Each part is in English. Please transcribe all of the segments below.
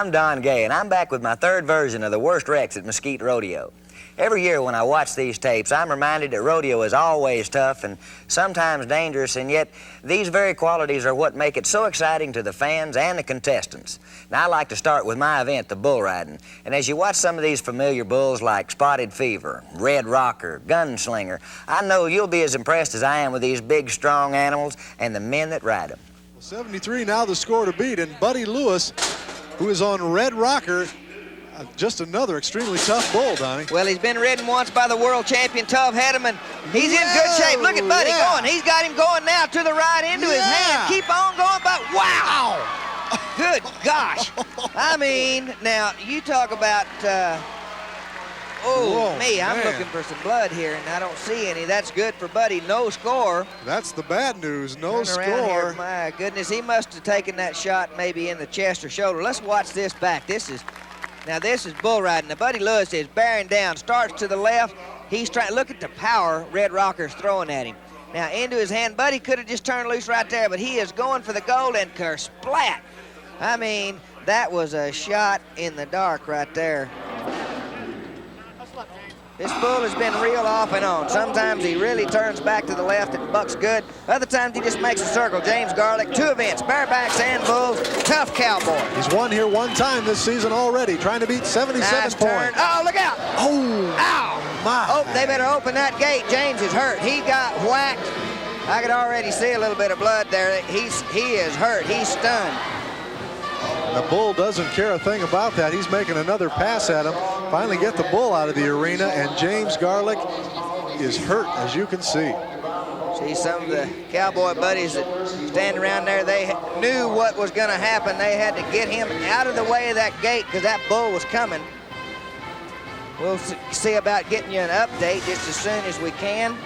I'm Don Gay, and I'm back with my third version of the worst wrecks at Mesquite Rodeo. Every year when I watch these tapes, I'm reminded that rodeo is always tough and sometimes dangerous, and yet these very qualities are what make it so exciting to the fans and the contestants. Now, I like to start with my event, the bull riding. And as you watch some of these familiar bulls like Spotted Fever, Red Rocker, Gunslinger, I know you'll be as impressed as I am with these big, strong animals and the men that ride them. 73 now the score to beat, and Buddy Lewis, who is on Red Rocker, just another extremely tough bull, Donnie. Well, he's been ridden once by the world champion Tuff Hedeman. He's in good shape. Look at Buddy going. He's got him going now to the right into his hand. Keep on going, but wow! Good gosh. I mean, now, you talk about, I'm looking for some blood here, and I don't see any. That's good for Buddy. No score. That's the bad news. No Turn around score. here. My goodness, he must have taken that shot maybe in the chest or shoulder. Let's watch this back. This is bull riding. Now, Buddy Lewis is bearing down, starts to the left. He's trying, look at the power Red Rocker's throwing at him. Now, into his hand. Buddy could have just turned loose right there, but he is going for the gold, and kersplat. I mean, that was a shot in the dark right there. This bull has been real off and on. Sometimes he really turns back to the left and bucks good. Other times he just makes a circle. James Garlick, 2 events, barebacks and bulls. Tough cowboy. He's won here 1 time this season already, trying to beat 77 nice points. Turn. Oh, look out. Oh. Ow. My. Oh, they better open that gate. James is hurt. He got whacked. I could already see a little bit of blood there. He is hurt. He's stunned. The bull doesn't care a thing about that. He's making another pass at him. Finally get the bull out of the arena, and James Garlick is hurt, as you can see. See some of the cowboy buddies that stand around there, they knew what was going to happen. They had to get him out of the way of that gate because that bull was coming. We'll see about getting you an update just as soon as we can.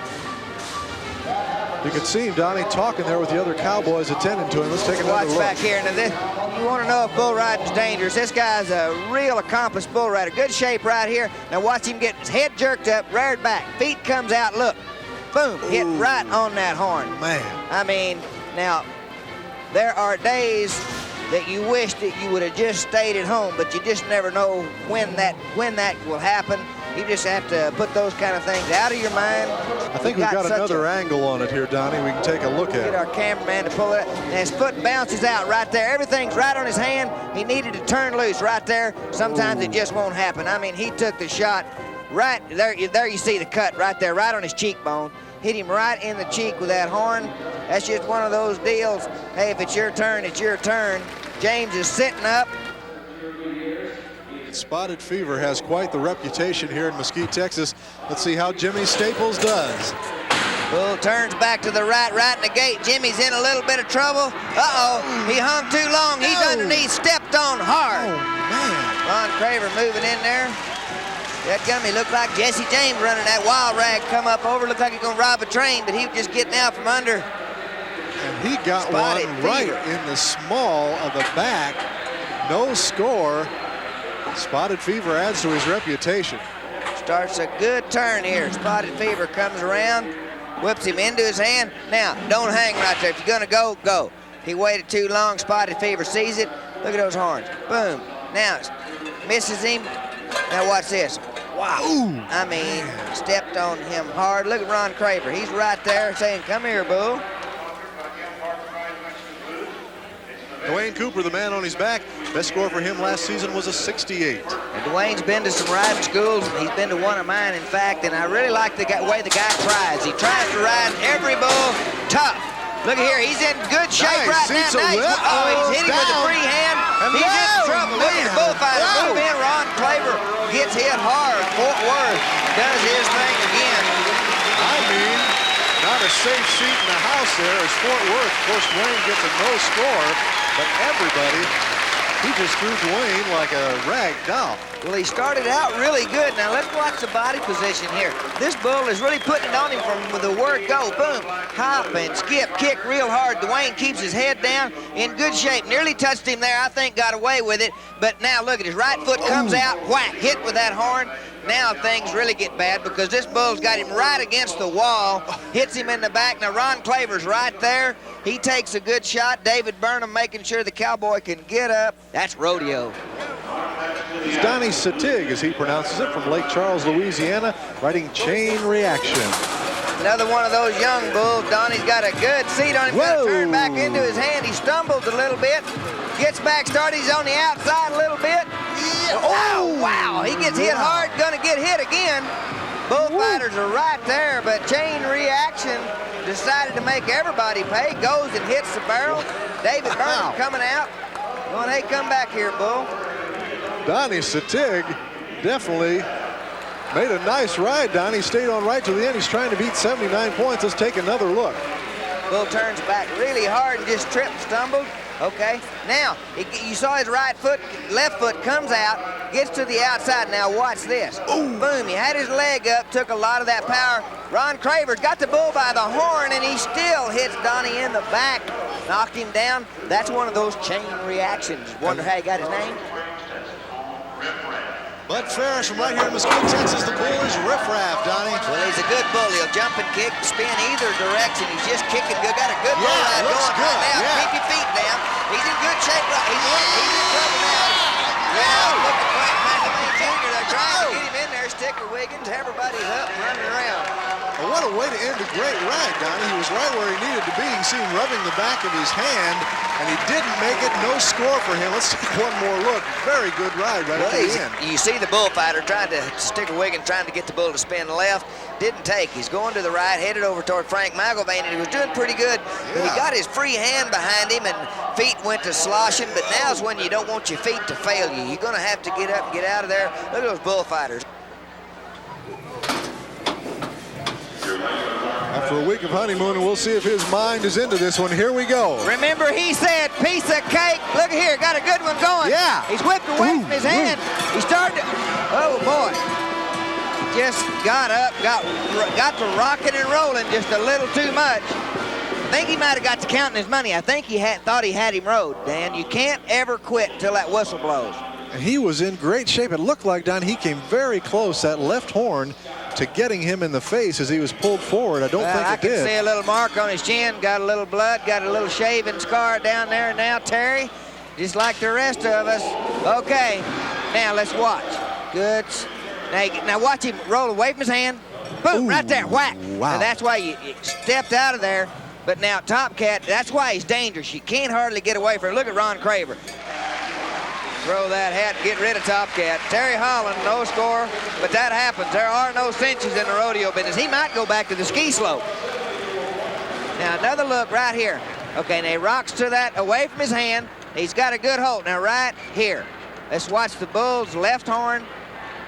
You can see him, Donnie, talking there with the other cowboys attending to him. Let's take another look. Watch back here. Now, you want to know if bull riding's dangerous. This guy's a real accomplished bull rider. Good shape right here. Now watch him get his head jerked up, reared back. Feet comes out, look. Boom, hit right on that horn. Man. I mean, now, there are days that you wish that you would have just stayed at home, but you just never know when that will happen. You just have to put those kind of things out of your mind. I think we've got another angle on it here, Donnie. We can take a look at it. Get our cameraman to pull it. And his foot bounces out right there. Everything's right on his hand. He needed to turn loose right there. Sometimes it just won't happen. I mean, he took the shot right there. There you see the cut right there, right on his cheekbone. Hit him right in the cheek with that horn. That's just one of those deals. Hey, if it's your turn, it's your turn. James is sitting up. Spotted Fever has quite the reputation here in Mesquite, Texas. Let's see how Jimmy Staples does. Bull turns back to the right in the gate. Jimmy's in a little bit of trouble. Uh-oh, he hung too long. He's underneath, stepped on hard. Oh, man. Ron Craver moving in there. That gummy looked like Jesse James running that wild rag come up over. Looked like he's gonna rob a train, but he was just getting out from under. And he got Spotted one right Fever in the small of the back. No score. Spotted Fever adds to his reputation. Starts a good turn here. Spotted Fever comes around, whips him into his hand. Now, don't hang right there. If you're gonna go, go. He waited too long. Spotted Fever sees it. Look at those horns. Boom. Now, misses him. Now watch this. Wow. Ooh, I mean, stepped on him hard. Look at Ron Craver. He's right there saying, come here, bull. Dwayne Cooper, the man on his back. Best score for him last season was a 68. And Dwayne's been to some riding schools. He's been to one of mine, in fact, and I really like the way the guy tries. He tries to ride every bull tough. Look at here, he's in good shape right now. He's hitting with a free hand. He's in trouble. Look at the bullfighter move in. Ron Craver gets hit hard. Fort Worth does his thing again. I mean, not a safe seat in the house there as Fort Worth. Of course, Dwayne gets a no score, but everybody, he just threw Dwayne like a rag doll. Well, he started out really good. Now let's watch the body position here. This bull is really putting it on him from the word go. Boom, hop and skip, kick real hard. Dwayne keeps his head down, in good shape. Nearly touched him there. I think got away with it. But now look at his right foot comes out, whack, hit with that horn. Now things really get bad because this bull's got him right against the wall, hits him in the back. Now Ron Claver's right there. He takes a good shot. David Burnham making sure the cowboy can get up. That's Rodeo. It's Donnie Satig, as he pronounces it, from Lake Charles, Louisiana, riding Chain Reaction. Another one of those young bulls. Donnie's got a good seat on him. Got to turn back into his hand. He stumbles a little bit. Gets back started. He's on the outside a little bit. Yeah. Oh, wow. He gets hit hard. Gonna get hit again. Bullfighters are right there, but Chain Reaction decided to make everybody pay. Goes and hits the barrel. David Burnham coming out. Going, hey, come back here, bull. Donnie Satig definitely made a nice ride. Donnie stayed on right to the end. He's trying to beat 79 points. Let's take another look. Bull turns back really hard and just tripped and stumbled. Okay, now, you saw his right foot, left foot comes out, gets to the outside. Now watch this. Ooh. Boom, he had his leg up, took a lot of that power. Ron Craver's got the bull by the horn, and he still hits Donnie in the back, knocked him down. That's one of those Chain Reactions. Wonder how he got his name? Bud Ferris from right here in Mesquite, Texas. The bull is Riff Raff, Donnie. Well, he's a good bull. He'll jump and kick, spin either direction. He's just kicking good. Got a good bull ride going right now. Keep your feet down. He's in good shape. He's in trouble now. Yeah, look at Frank McElvain Jr. They're trying to get him in there. Sticker Wiggins. Everybody's up and running around. Well, what a way to end a great ride, Donnie. He was right where he needed to be. You see him rubbing the back of his hand, and he didn't make it. No score for him. Let's take one more look. Very good ride right at the end. You see the bullfighter trying to, Sticker Wiggins trying to get the bull to spin left. Didn't take. He's going to the right, headed over toward Frank McElvain, and he was doing pretty good. Yeah. He got his free hand behind him, and feet went to sloshing, but now's when you don't want your feet to fail you. You're going to have to get up and get out of there. Look at those bullfighters. After a week of honeymoon, we'll see if his mind is into this one. Here we go. Remember, he said piece of cake. Look here, got a good one going. Yeah. He's whipped away from his hand. He started to, oh boy. Just got up, got to rocking and rolling just a little too much. I think he might have got to counting his money. I think he thought he had him rode, Dan. You can't ever quit until that whistle blows. And he was in great shape. It looked like, Don, he came very close, that left horn, to getting him in the face as he was pulled forward. I don't think it did. I can see a little mark on his chin, got a little blood, got a little shaving scar down there now, Terry, just like the rest of us. Okay, now let's watch. Good. Now watch him roll away from his hand. Boom, ooh, right there, whack. Wow. Now that's why you stepped out of there. But now Top Cat, that's why he's dangerous. You can't hardly get away from him. Look at Ron Craver. Throw that hat, get rid of Top Cat. Terry Holland, no score, but that happens. There are no cinches in the rodeo business. He might go back to the ski slope. Now another look right here. Okay, now he rocks to that away from his hand. He's got a good hold. Now right here. Let's watch the bull's left horn.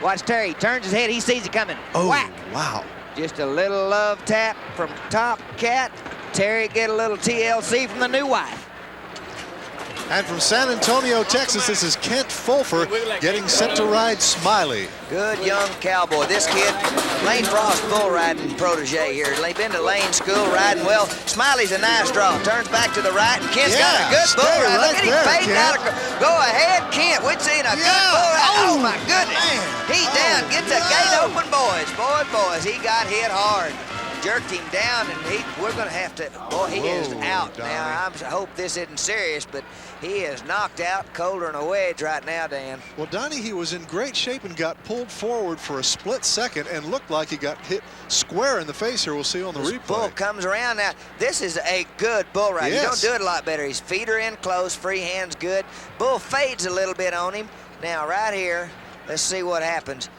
Watch Terry, he turns his head, he sees it coming. Oh, whack. Wow. Just a little love tap from Top Cat. Terry get a little TLC from the new wife. And from San Antonio, Texas, this is Kent Fulfer getting set to ride Smiley. Good young cowboy. This kid, Lane Frost bull riding protege here. They've been to Lane school riding well. Smiley's a nice draw. Turns back to the right, and Kent's got a good bull ride. Look at him fading out. Go ahead, Kent. We're seeing a good bull ride. Oh, my goodness. Man. He's down. Gets the gate open, boys. Boys. He got hit hard. Jerked him down, and we're going to have to, boy, he is out. Donnie. Now, I hope this isn't serious, but he is knocked out colder than a wedge right now, Dan. Well, Donnie, he was in great shape and got pulled forward for a split second and looked like he got hit square in the face here. We'll see on the replay. Bull comes around now. This is a good bull ride. Yes. You don't do it a lot better. His feet are in close, free hands good. Bull fades a little bit on him. Now, right here, let's see what happens.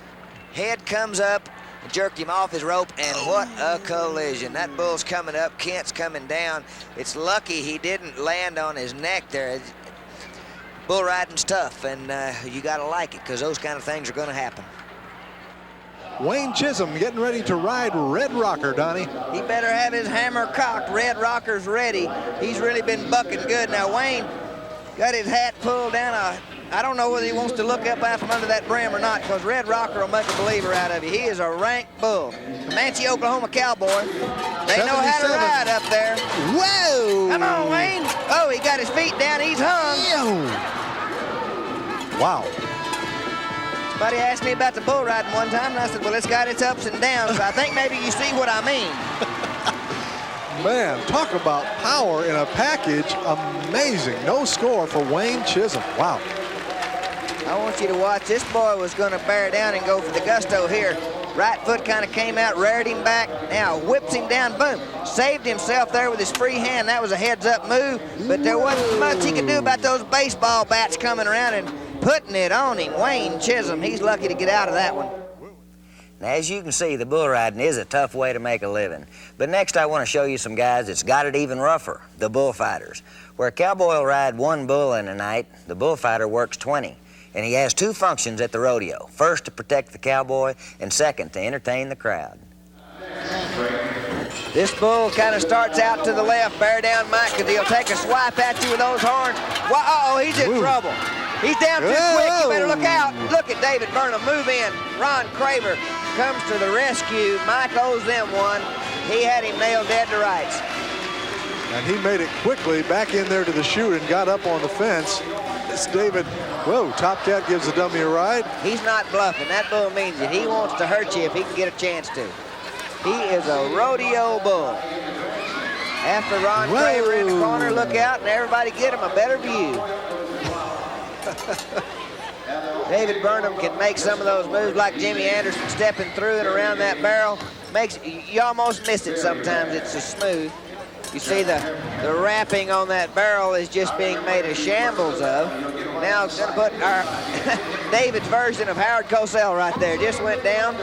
Head comes up. Jerked him off his rope, and what a collision. That bull's coming up, Kent's coming down. It's lucky he didn't land on his neck there. Bull riding's tough, and you gotta like it, because those kind of things are gonna happen. Wayne Chisholm getting ready to ride Red Rocker, Donnie. He better have his hammer cocked. Red Rocker's ready. He's really been bucking good. Now Wayne got his hat pulled down. I don't know whether he wants to look up out from under that brim or not, because Red Rocker will make a believer out of you. He is a rank bull. Comanche, Oklahoma cowboy. They know how to ride up there. Whoa! Come on, Wayne. Oh, he got his feet down. He's hung. Wow. Somebody asked me about the bull riding one time, and I said, well, it's got its ups and downs, so I think maybe you see what I mean. Man, talk about power in a package. Amazing. No score for Wayne Chisholm. Wow. I want you to watch. This boy was going to bear down and go for the gusto here. Right foot kind of came out, reared him back. Now whips him down, boom. Saved himself there with his free hand. That was a heads-up move, but there wasn't much he could do about those baseball bats coming around and putting it on him. Wayne Chisholm, he's lucky to get out of that one. Now, as you can see, the bull riding is a tough way to make a living. But next I want to show you some guys that's got it even rougher, the bullfighters. Where a cowboy will ride one bull in a night, the bullfighter works 20. And he has two functions at the rodeo. First, to protect the cowboy, and second, to entertain the crowd. This bull kind of starts out to the left. Bear down, Mike, because he'll take a swipe at you with those horns. Uh-oh, he's in trouble. He's down too quick. You better look out. Look at David Burnham move in. Ron Craver comes to the rescue. Mike owes them one. He had him nailed dead to rights. And he made it quickly back in there to the chute and got up on the fence. This David, whoa, Top Cat gives the dummy a ride. He's not bluffing. That bull means it. He wants to hurt you if he can get a chance to. He is a rodeo bull. After Ron Craver in the corner, look out and everybody get him a better view. David Burnham can make some of those moves like Jimmy Anderson stepping through and around that barrel. You almost miss it sometimes. It's so smooth. You see the wrapping on that barrel is just being made a shambles of. Now it's going to put our David's version of Howard Cosell right there. Just went down.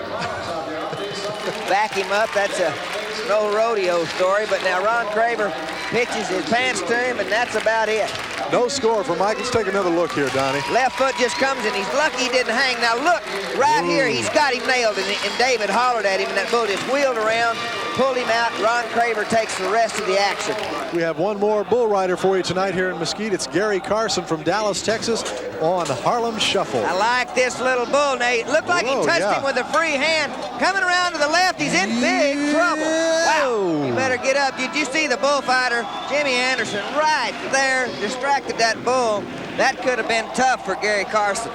Back him up. That's an old rodeo story. But now Ron Craver pitches his pants to him, and that's about it. No score for Mike. Let's take another look here, Donnie. Left foot just comes in. He's lucky he didn't hang. Now look, right here, he's got him nailed, and David hollered at him, and that bull just wheeled around, pulled him out. Ron Craver takes the rest of the action. We have one more bull rider for you tonight here in Mesquite. It's Gary Carson from Dallas, Texas on Harlem Shuffle. I like this little bull. Now, it looked like he touched him with a free hand. Coming around to the left, he's in big trouble. Wow, you better get up. Did you see the bullfighter, Jimmy Anderson, right there, distracted that bull? That could have been tough for Gary Carson.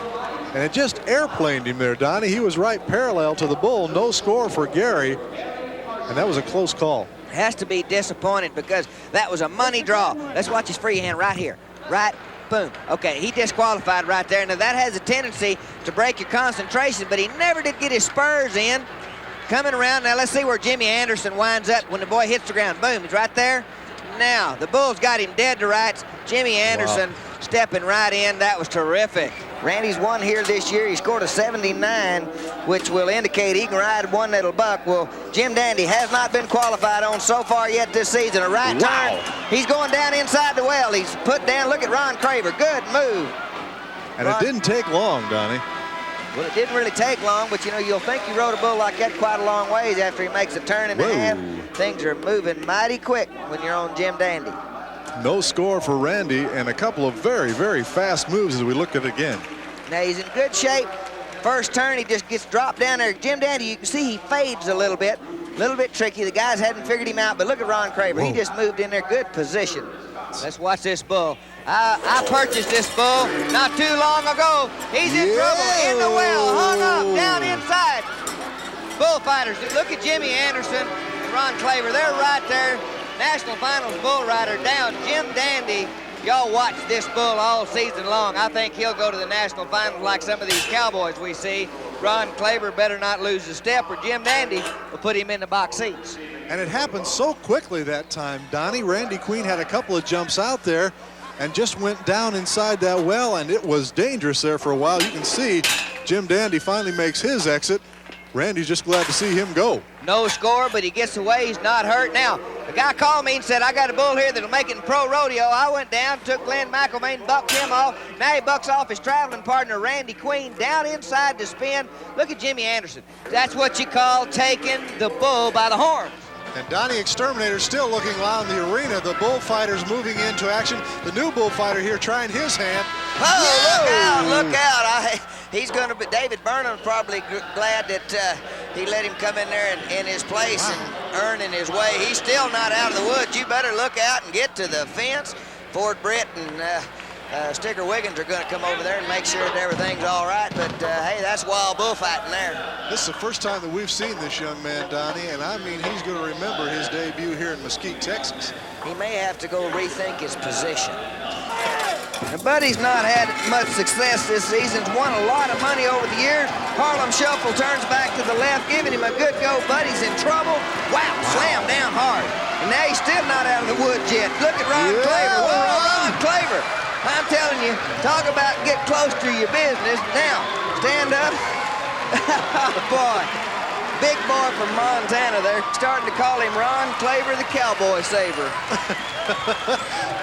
And it just airplaned him there, Donnie. He was right parallel to the bull. No score for Gary. And that was a close call. Has to be disappointed because that was a money draw. Let's watch his free hand right here. Right, boom. Okay, he disqualified right there. Now that has a tendency to break your concentration, but he never did get his spurs in. Coming around, now let's see where Jimmy Anderson winds up when the boy hits the ground. Boom, he's right there. Now, the bull's got him dead to rights. Jimmy Anderson stepping right in. That was terrific. Randy's won here this year. He scored a 79, which will indicate he can ride one that'll buck. Well, Jim Dandy has not been qualified on so far yet this season. A right turn. He's going down inside the well. He's put down. Look at Ron Craver. Good move. And it didn't take long, Donnie. Well, it didn't really take long, but, you know, you'll think you rode a bull like that quite a long ways after he makes a turn and a half. Things are moving mighty quick when you're on Jim Dandy. No score for Randy, and a couple of very, very fast moves as we look at it again. Now, he's in good shape. First turn, he just gets dropped down there. Jim Dandy, you can see he fades a little bit tricky. The guys hadn't figured him out, but look at Ron Craver. He just moved in there, good position. Let's watch this bull. I purchased this bull not too long ago. He's in trouble, in the well, hung up, down inside. Bullfighters, look at Jimmy Anderson and Ron Craver. They're right there. National Finals bull rider down. Jim Dandy, y'all watch this bull all season long. I think he'll go to the National Finals like some of these cowboys we see. Ron Craver better not lose a step or Jim Dandy will put him in the box seats. And it happened so quickly that time, Donnie. Randy Queen had a couple of jumps out there and just went down inside that well, and it was dangerous there for a while. You can see Jim Dandy finally makes his exit. Randy's just glad to see him go. No score, but he gets away. He's not hurt. Now, the guy called me and said, I got a bull here that'll make it in pro rodeo. I went down, took Glenn McElvain, and bucked him off. Now he bucks off his traveling partner, Randy Queen, down inside to spin. Look at Jimmy Anderson. That's what you call taking the bull by the horns. And Donnie Exterminator still looking loud in the arena. The bullfighters moving into action. The new bullfighter here trying his hand. Oh, look out. He's going to be, David Burnham's probably glad that he let him come in there in his place and earning his way. He's still not out of the woods. You better look out and get to the fence. Ford Britt and Sticker Wiggins are going to come over there and make sure that everything's all right. But, hey, that's wild bullfighting there. This is the first time that we've seen this young man, Donnie, and I mean he's going to remember his debut here in Mesquite, Texas. He may have to go rethink his position. And Buddy's not had much success this season. He's won a lot of money over the years. Harlem Shuffle turns back to the left, giving him a good go. Buddy's in trouble. Wow, slam down hard. And now he's still not out of the woods yet. Look at Ron Claver. Whoa, Ron Claver. I'm telling you, talk about get close to your business. Now, stand up. Boy, big boy from Montana. They're starting to call him Ron Claver, the Cowboy Saver.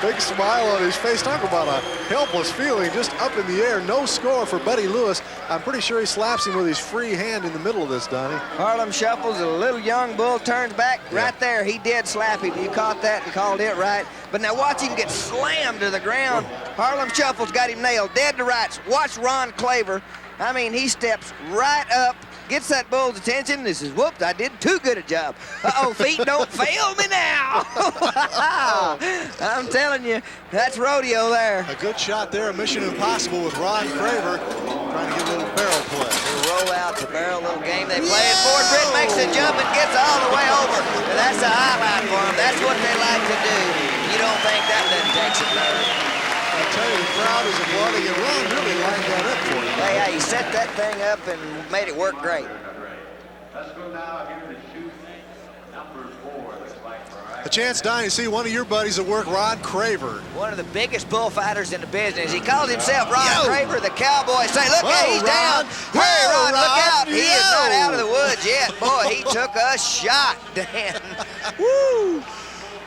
Big smile on his face. Talk about a helpless feeling just up in the air. No score for Buddy Lewis. I'm pretty sure he slaps him with his free hand in the middle of this, Donnie. Harlem Shuffles, a little young bull, turns back. Right there, he did slap him. You caught that and called it right. But now watch him get slammed to the ground. Harlem Shuffles got him nailed dead to rights. Watch Ron Claver. I mean, he steps right up, gets that bull's attention, and says, whoops, I did too good a job. Uh-oh, feet don't fail me now. I'm telling you, that's rodeo there. A good shot there, Mission Impossible with Ron Craver, trying to get a little barrel play. They roll out the barrel, little game they play it forward. Britt makes a jump and gets all the way over. And that's a highlight for them. That's what they like to do. You don't think that doesn't take some nerve. I tell you, the crowd is applauding, and Ron really lined that up for him. Yeah, he set that thing up and made it work great. Let's go now here to shoot number 4. A chance, Donnie, to see one of your buddies at work, Ron Craver. One of the biggest bullfighters in the business. He calls himself Ron Craver, the Cowboy. Say, look, he's down. Hey, Ron, look out. He is not out of the woods yet. Boy, he took a shot, Dan. Woo!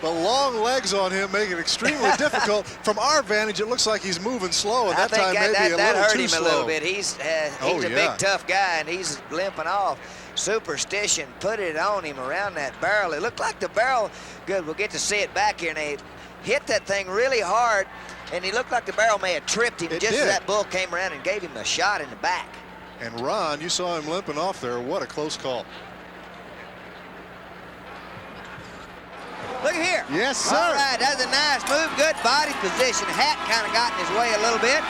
The long legs on him make it extremely difficult. From our vantage, it looks like he's moving slow, and that time maybe a little hurt too him slow. a little bit. He's a big, tough guy, and he's limping off. Superstition put it on him around that barrel. It looked like the barrel, good, we'll get to see it back here, and they hit that thing really hard, and he looked like the barrel may have tripped him just as that bull came around and gave him a shot in the back. And Ron, you saw him limping off there. What a close call. Look here. Yes, sir. All right, that's a nice move. Good body position. Hat kind of got in his way a little bit.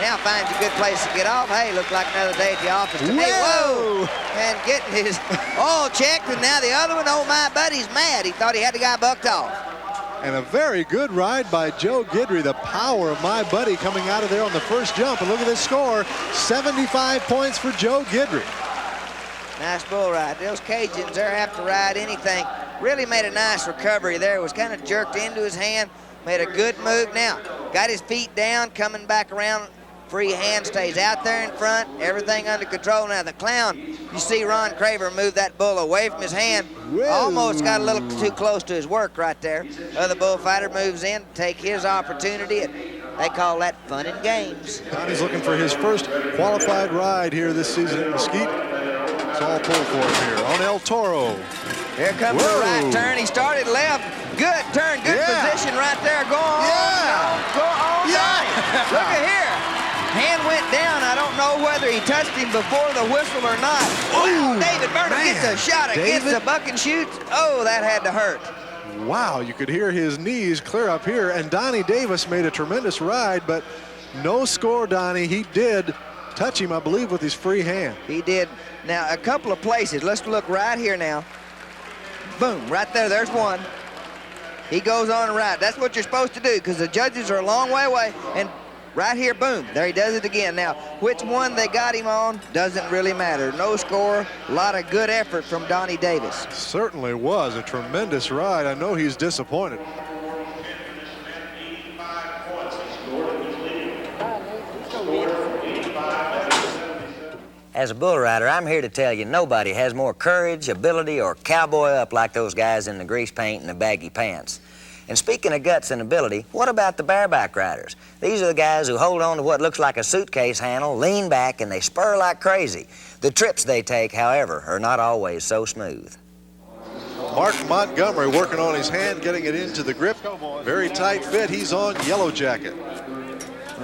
Now finds a good place to get off. Hey, looked like another day at the office to me. Whoa! And getting his oil checked, and now the other one, oh my buddy's mad. He thought he had the guy bucked off. And a very good ride by Joe Guidry. The power of my buddy coming out of there on the first jump. And look at this score, 75 points for Joe Guidry. Nice bull ride. Those Cajuns, they're have to ride anything. Really made a nice recovery there. Was kind of jerked into his hand. Made a good move now. Got his feet down, coming back around. Free hand, stays out there in front. Everything under control. Now the clown, you see Ron Craver move that bull away from his hand. Whoa. Almost got a little too close to his work right there. Other bullfighter moves in, take his opportunity. They call that fun and games. Donnie's looking for his first qualified ride here this season at Mesquite. It's all pull for him here on El Toro. Here comes the right turn. He started left. Good turn, good position right there. Go on, go on. Look at here. Hand went down. I don't know whether he touched him before the whistle or not. Wow, David Burnham gets a shot against the buck and shoots. Oh, that had to hurt. Wow, you could hear his knees clear up here. And Donnie Davis made a tremendous ride, but no score, Donnie. He did touch him, I believe, with his free hand. He did. Now, a couple of places. Let's look right here now. Boom, right there, there's one. He goes on right. That's what you're supposed to do because the judges are a long way away. And right here, boom, there he does it again. Now, which one they got him on doesn't really matter. No score, a lot of good effort from Donnie Davis. Certainly was a tremendous ride. I know he's disappointed. As a bull rider, I'm here to tell you nobody has more courage, ability, or cowboy up like those guys in the grease paint and the baggy pants. And speaking of guts and ability, what about the bareback riders? These are the guys who hold on to what looks like a suitcase handle, lean back, and they spur like crazy. The trips they take, however, are not always so smooth. Mark Montgomery working on his hand, getting it into the grip. Very tight fit. He's on Yellow Jacket.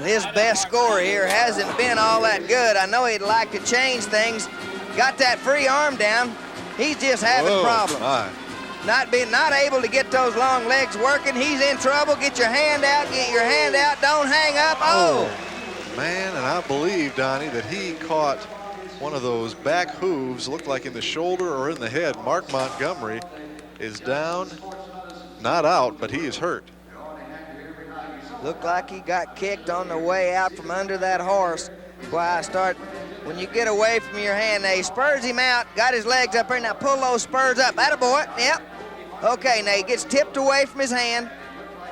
His best score here hasn't been all that good. I know he'd like to change things. Got that free arm down. He's just having problems. Not able to get those long legs working. He's in trouble. Get your hand out. Get your hand out. Don't hang up. Oh. Man, and I believe, Donnie, that he caught one of those back hooves, looked like in the shoulder or in the head. Mark Montgomery is down, not out, but he is hurt. Looked like he got kicked on the way out from under that horse. Why, when you get away from your hand, now he spurs him out, got his legs up there, now pull those spurs up. Attaboy, yep. Okay, now he gets tipped away from his hand.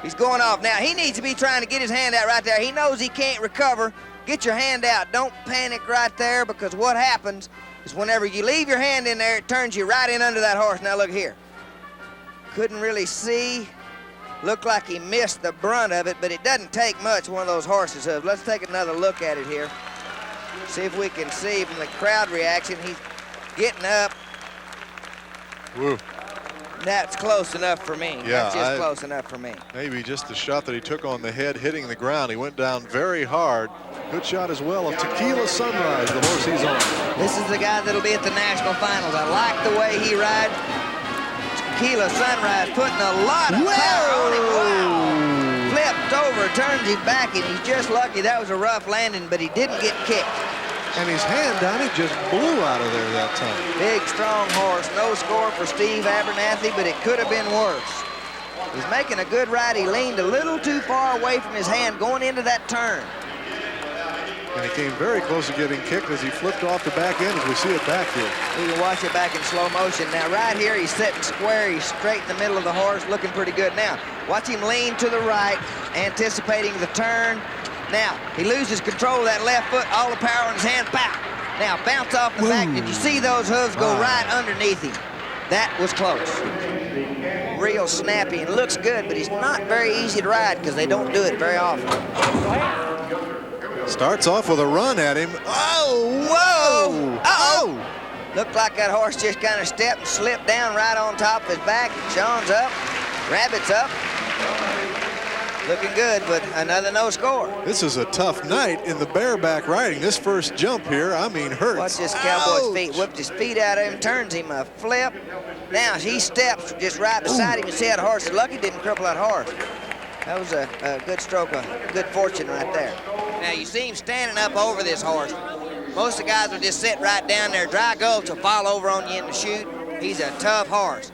He's going off. Now, he needs to be trying to get his hand out right there. He knows he can't recover. Get your hand out. Don't panic right there, because what happens is whenever you leave your hand in there, it turns you right in under that horse. Now, look here. Couldn't really see. Looked like he missed the brunt of it, but it doesn't take much, one of those horses' hooves. Let's take another look at it here. See if we can see from the crowd reaction. He's getting up. Woo. That's close enough for me. Yeah, That's just close enough for me. Maybe just the shot that he took on the head hitting the ground. He went down very hard. Good shot as well of Tequila Sunrise, the horse he's on. This is the guy that'll be at the national finals. I like the way he rides. Tequila Sunrise putting a lot of power on him. Wow. Flipped over, turns him back, and he's just lucky. That was a rough landing, but he didn't get kicked. And his hand down, it just blew out of there that time. Big, strong horse. No score for Steve Abernathy, but it could have been worse. He's making a good ride. He leaned a little too far away from his hand going into that turn. And he came very close to getting kicked as he flipped off the back end, as we see it back here. We can watch it back in slow motion. Now, right here, he's sitting square. He's straight in the middle of the horse, looking pretty good. Now, watch him lean to the right, anticipating the turn. Now, he loses control of that left foot, all the power in his hand, pow! Now, bounce off the back. Did you see those hooves go right underneath him? That was close. Real snappy and looks good, but he's not very easy to ride because they don't do it very often. Starts off with a run at him. Oh, whoa! Uh-oh! Looked like that horse just kind of stepped and slipped down right on top of his back. Sean's up, Rabbit's up. Looking good, but another no score. This is a tough night in the bareback riding. This first jump here, I mean, hurts. Watch this cowboy's feet. Whipped his feet out of him, turns him a flip. Now he steps just right beside him. You see how the horse is lucky didn't cripple that horse. That was a good stroke of good fortune right there. Now you see him standing up over this horse. Most of the guys will just sit right down there. Dry gulch will fall over on you in the chute. He's a tough horse.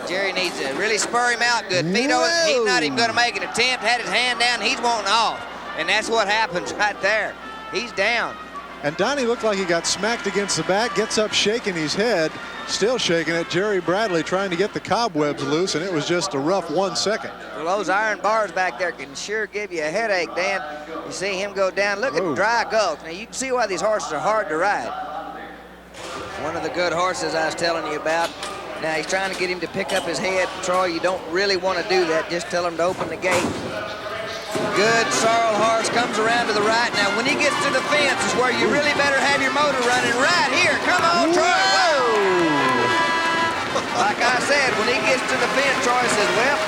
Jerry needs to really spur him out. Good feet over. He's not even going to make an attempt. Had his hand down. He's wanting off. And that's what happens right there. He's down. And Donnie looked like he got smacked against the back, gets up shaking his head, still shaking it. Jerry Bradley trying to get the cobwebs loose, and it was just a rough 1 second. Well, those iron bars back there can sure give you a headache, Dan. You see him go down. Look at Dry Gulch. Now, you can see why these horses are hard to ride. One of the good horses I was telling you about. Now, he's trying to get him to pick up his head. Troy, you don't really want to do that. Just tell him to open the gate. Good sorrel horse comes around to the right. Now, when he gets to the fence is where you really better have your motor running right here. Come on, Troy. Wow. Like I said, when he gets to the fence, Troy says, well,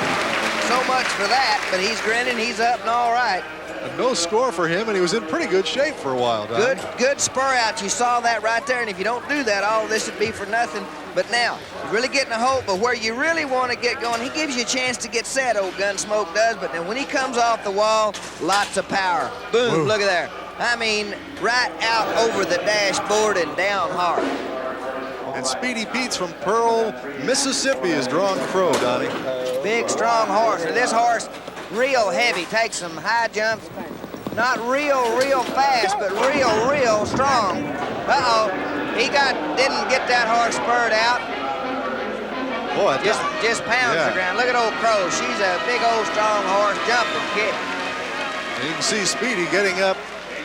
so much for that. But he's grinning. He's up and all right. A no score for him, and he was in pretty good shape for a while, Don. Good spur out. You saw that right there. And if you don't do that, all this would be for nothing. But now, you're really getting a hold, but where you really want to get going, he gives you a chance to get set, old Gunsmoke does, but then when he comes off the wall, lots of power. Boom, look at there. I mean, right out over the dashboard and down hard. And Speedy Pete's from Pearl, Mississippi is drawing crow, Donnie. Big, strong horse. Now, this horse, real heavy, takes some high jumps. Not real fast, but real strong. Uh-oh. He didn't get that horse spurred out. Boy, just pounds the ground. Look at old Crow. She's a big old strong horse, jumping, kicking. And you can see Speedy getting up,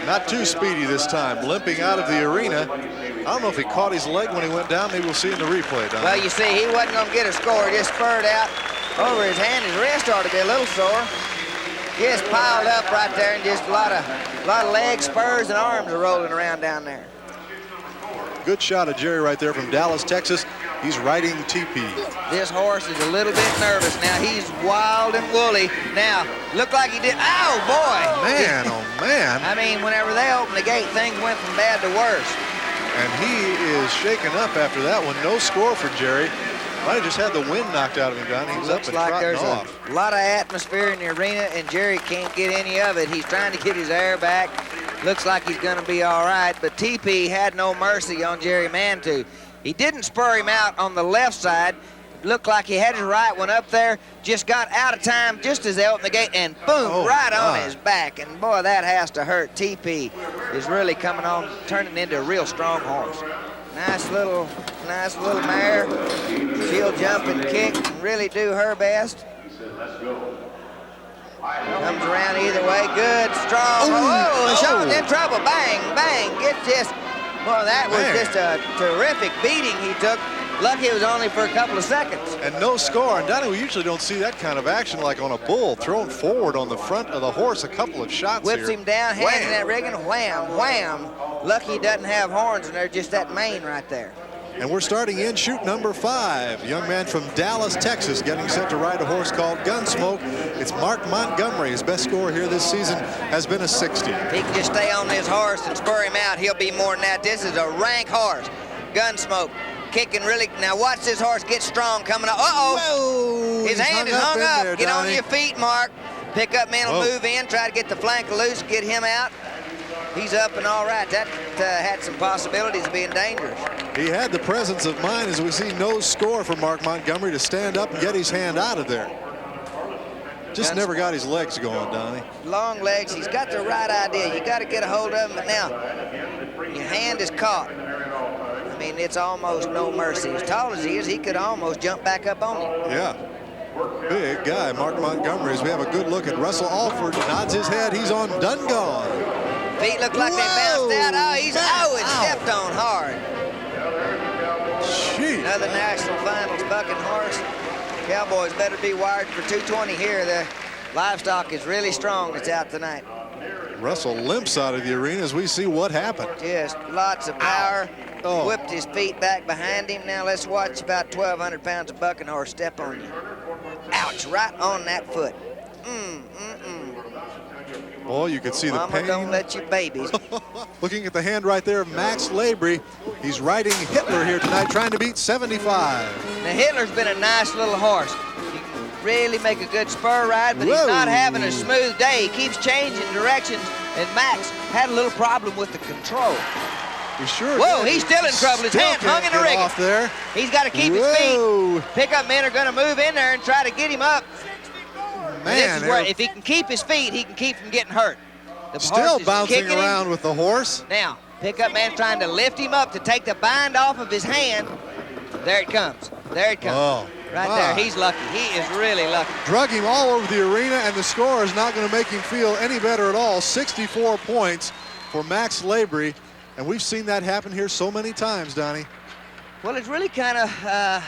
not too speedy this time, limping out of the arena. I don't know if he caught his leg when he went down. Maybe we'll see in the replay, Don. Well, you see, he wasn't going to get a score. Just spurred out over his hand. His wrist ought to be a little sore. Just piled up right there, and just a lot of legs, spurs, and arms are rolling around down there. Good shot of Jerry right there from Dallas, Texas. He's riding TP. This horse is a little bit nervous. Now, he's wild and woolly. Now, looked like he did. Oh, boy. Man, oh, man. I mean, whenever they opened the gate, things went from bad to worse. And he is shaken up after that one. No score for Jerry. Might have just had the wind knocked out of him, Don. He's up and like trotting there's off. A lot of atmosphere in the arena, and Jerry can't get any of it. He's trying to get his air back. Looks like he's going to be all right, but TP had no mercy on Jerry Mantu. He didn't spur him out on the left side. looked like he had his right one up there, just got out of time just as they opened the gate, and boom, right on his back. And boy, that has to hurt. TP is really coming on, turning into a real strong horse. Nice little mare. She'll jump and kick and really do her best. Comes around either way. Good, strong. Oh, Sean's in trouble. Bang, bang. Gets this. Well, that was just a terrific beating he took. Lucky it was only for a couple of seconds. And no score. And Donnie, we usually don't see that kind of action like on a bull. Thrown forward on the front of the horse, a couple of shots Whips here. him down, hands in that rigging, wham, wham. Lucky he doesn't have horns, and they're just that mane right there. And we're starting in chute number 5. Young man from Dallas, Texas, getting set to ride a horse called Gunsmoke. It's Mark Montgomery. His best score here this season has been a 60. If he can just stay on this horse and spur him out, he'll be more than that. This is a rank horse. Gunsmoke. Kicking really. Now watch this horse get strong coming up. Whoa! His hand is hung up. There, get on Donnie. your feet, Mark. Pick up man will move in, try to get the flank loose, get him out. He's up and all right. That had some possibilities of being dangerous. He had the presence of mind, as we see no score for Mark Montgomery, to stand up and get his hand out of there. Just never got his legs going, Donnie. Long legs. He's got the right idea. You got to get a hold of him, but now your hand is caught. I mean, it's almost no mercy. As tall as he is, he could almost jump back up on you. Yeah. Big guy, Mark Montgomery. As we have a good look at Russell Alford, nods his head. He's on done gone. Feet look like they bounced out. Oh, he's it stepped on hard. Jeez. Another national finals bucking horse. Cowboys better be wired for 220 here. The livestock is really strong that's out tonight. Russell limps out of the arena as we see what happened. Just lots of power. Oh. Whipped his feet back behind him. Now let's watch about 1,200 pounds of bucking horse step on you. Ouch, right on that foot. Boy, you could see the Mama pain. don't let you babies. Looking at the hand right there of Max Labrie. He's riding Hitler here tonight, trying to beat 75. Now Hitler's been a nice little horse. He can really make a good spur ride, but he's not having a smooth day. He keeps changing directions, and Max had a little problem with the control. He sure Whoa, did. he's still in trouble. His Still hand hung in the can't get rigging. off there. He's got to keep his feet. Pickup men are going to move in there and try to get him up. Man, this is where, if he can keep his feet, he can keep from getting hurt. The still horse is bouncing kicking around him. with the horse. Now, pickup man's trying to lift him up to take the bind off of his hand. There it comes. There it comes. Oh, right my. there. He's lucky. He is really lucky. Drug him all over the arena, and the score is not going to make him feel any better at all. 64 points for Max Labrie, and we've seen that happen here so many times, Donnie. Well, it's really kind of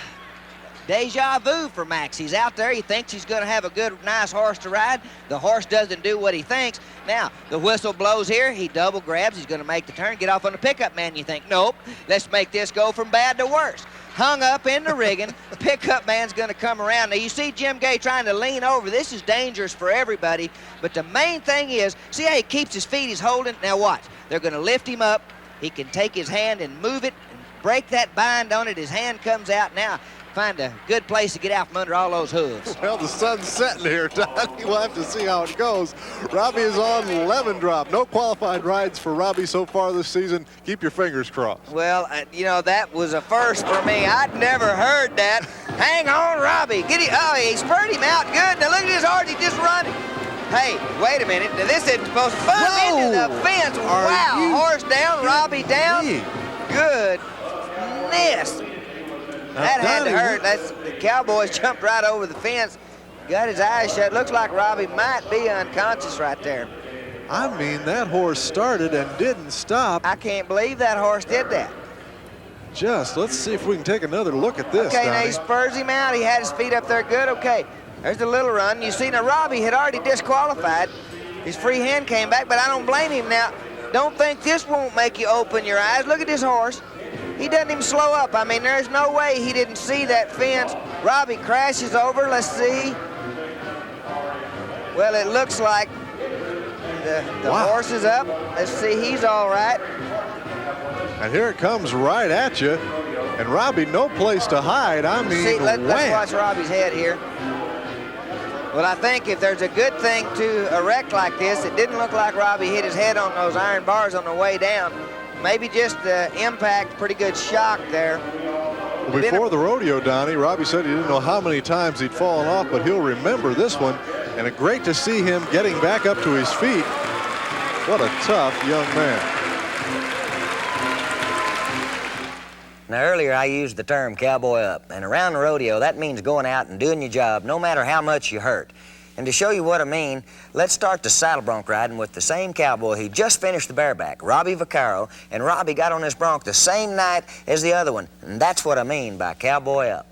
deja vu for Max. He's out there. He thinks he's going to have a good, nice horse to ride. The horse doesn't do what he thinks. Now, the whistle blows here. He double grabs. He's going to make the turn, get off on the pickup man. You think, nope, let's make this go from bad to worse. Hung up in the rigging. Pickup man's going to come around. Now, you see Jim Gay trying to lean over. This is dangerous for everybody. But the main thing is, see how he keeps his feet? He's holding. Now, watch. They're going to lift him up. He can take his hand and move it and break that bind on it. His hand comes out. Now, find a good place to get out from under all those hooves. Well, the sun's setting here, Donnie. We'll have to see how it goes. Robbie is on lemon drop. No qualified rides for Robbie so far this season. Keep your fingers crossed. Well, you know, that was a first for me. I'd never heard that. Hang on, Robbie. Get him. Oh, he spurred him out good. Now look at this horse. He just running. Hey, wait a minute. Now, this isn't supposed to bump into the fence. Wow. Horse down, Robbie down. Goodness. That had to hurt. The Cowboys jumped right over the fence, got his eyes shut. Looks like Robbie might be unconscious right there. I mean, that horse started and didn't stop. I can't believe that horse did that. Let's see if we can take another look at this, Okay, now Donnie. he spurs him out. He had his feet up there good. Okay, there's the little run. You see, now Robbie had already disqualified. His free hand came back, but I don't blame him now. Don't think this won't make you open your eyes. Look at this horse. He doesn't even slow up. I mean, there's no way he didn't see that fence. Robbie crashes over. Let's see. Well, it looks like the horse is up. Let's see. He's all right. And here it comes right at you. And Robbie, no place to hide. I mean, See, let's wham. watch Robbie's head here. Well, I think if there's a good thing to a wreck like this, it didn't look like Robbie hit his head on those iron bars on the way down. Maybe just the impact, pretty good shock there. Before the rodeo, Donnie, Robbie said he didn't know how many times he'd fallen off, but he'll remember this one. And it's great to see him getting back up to his feet. What a tough young man. Now, earlier I used the term cowboy up, and around the rodeo, that means going out and doing your job no matter how much you hurt. And to show you what I mean, let's start the saddle bronc riding with the same cowboy who just finished the bareback, Robbie Vaccaro, and Robbie got on this bronc the same night as the other one, and that's what I mean by cowboy up.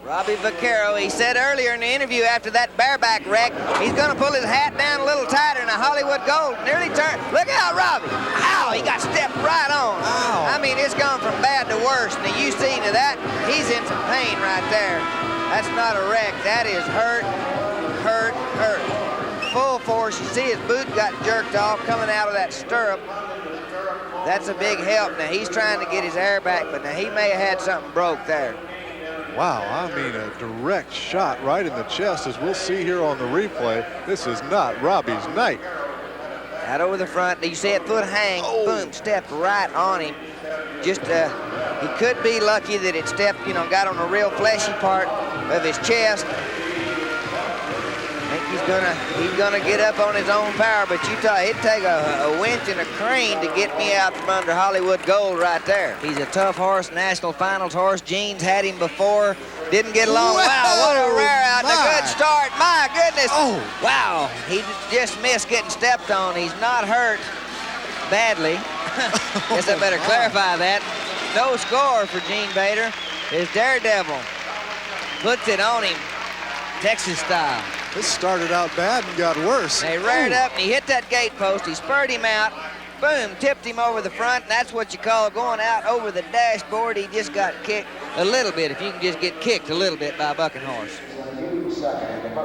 Robbie Vaccaro, he said earlier in the interview after that bareback wreck, he's going to pull his hat down a little tighter than a Hollywood Gold. Nearly turned. Look out, Robbie. Ow, he got stepped right on. Ow. I mean, it's gone from bad to worse. And you see to that, he's in some pain right there. That's not a wreck. That is hurt, hurt, hurt. Full force. You see his boot got jerked off coming out of that stirrup. That's a big help. Now, he's trying to get his air back, but now he may have had something broke there. Wow, I mean a direct shot right in the chest, as we'll see here on the replay. This is not Robbie's night. Out over the front. You see that foot hang, boom, stepped right on him. Just, he could be lucky that it stepped, got on the real fleshy part of his chest. I think he's gonna get up on his own power, but it'd take a winch and a crane to get me out from under Hollywood Gold right there. He's a tough horse, national finals horse. Gene's had him before, didn't get along. Whoa, wow, what a rare out and a my. good start. My goodness. Oh. Wow, he just missed getting stepped on. He's not hurt badly. Guess I better clarify that. No score for Gene Bader. His Daredevil puts it on him, Texas style. This started out bad and got worse. They reared up and he hit that gate post. He spurred him out. Boom, tipped him over the front. And that's what you call going out over the dashboard. He just got kicked a little bit, if you can just get kicked a little bit by a bucking horse.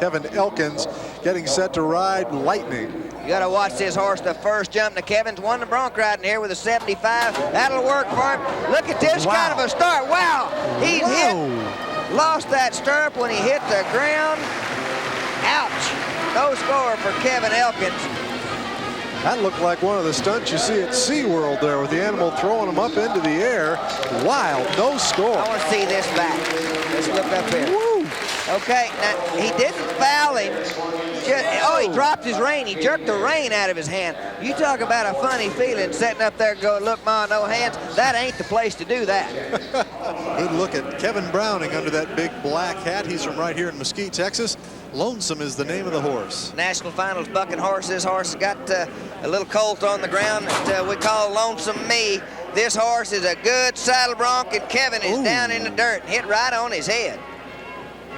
Kevin Elkins getting set to ride Lightning. You got to watch this horse. The first jump. Now, Kevin's won the bronc riding here with a 75. That'll work for him. Look at this kind of a start. Wow. He's hit. Lost that stirrup when he hit the ground. Ouch. No score for Kevin Elkins. That looked like one of the stunts you see at SeaWorld there, with the animal throwing him up into the air. Wild, no score. I want to see this back. Let's look up here. Woo. Okay, now he didn't foul him. He dropped his rein. He jerked the rein out of his hand. You talk about a funny feeling sitting up there going, look, Ma, no hands. That ain't the place to do that. Good look at Kevin Browning under that big black hat. He's from right here in Mesquite, Texas. Lonesome is the name of the horse. National Finals bucking horse. This horse has got a little colt on the ground that we call Lonesome Me. This horse is a good saddle bronc, and Kevin is down in the dirt and hit right on his head.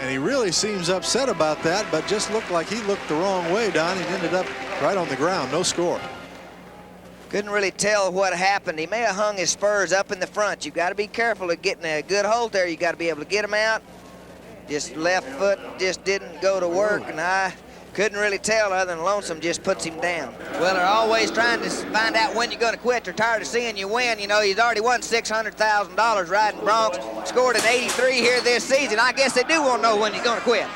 And he really seems upset about that, but just looked like he looked the wrong way, Don. He ended up right on the ground, no score. Couldn't really tell what happened. He may have hung his spurs up in the front. You've got to be careful of getting a good hold there. You got to be able to get them out. Just left foot just didn't go to work, and I couldn't really tell other than Lonesome just puts him down. Well, they're always trying to find out when you're going to quit. They're tired of seeing you win. You know, he's already won $600,000 riding broncs, scored an 83 here this season. I guess they do want to know when you're going to quit.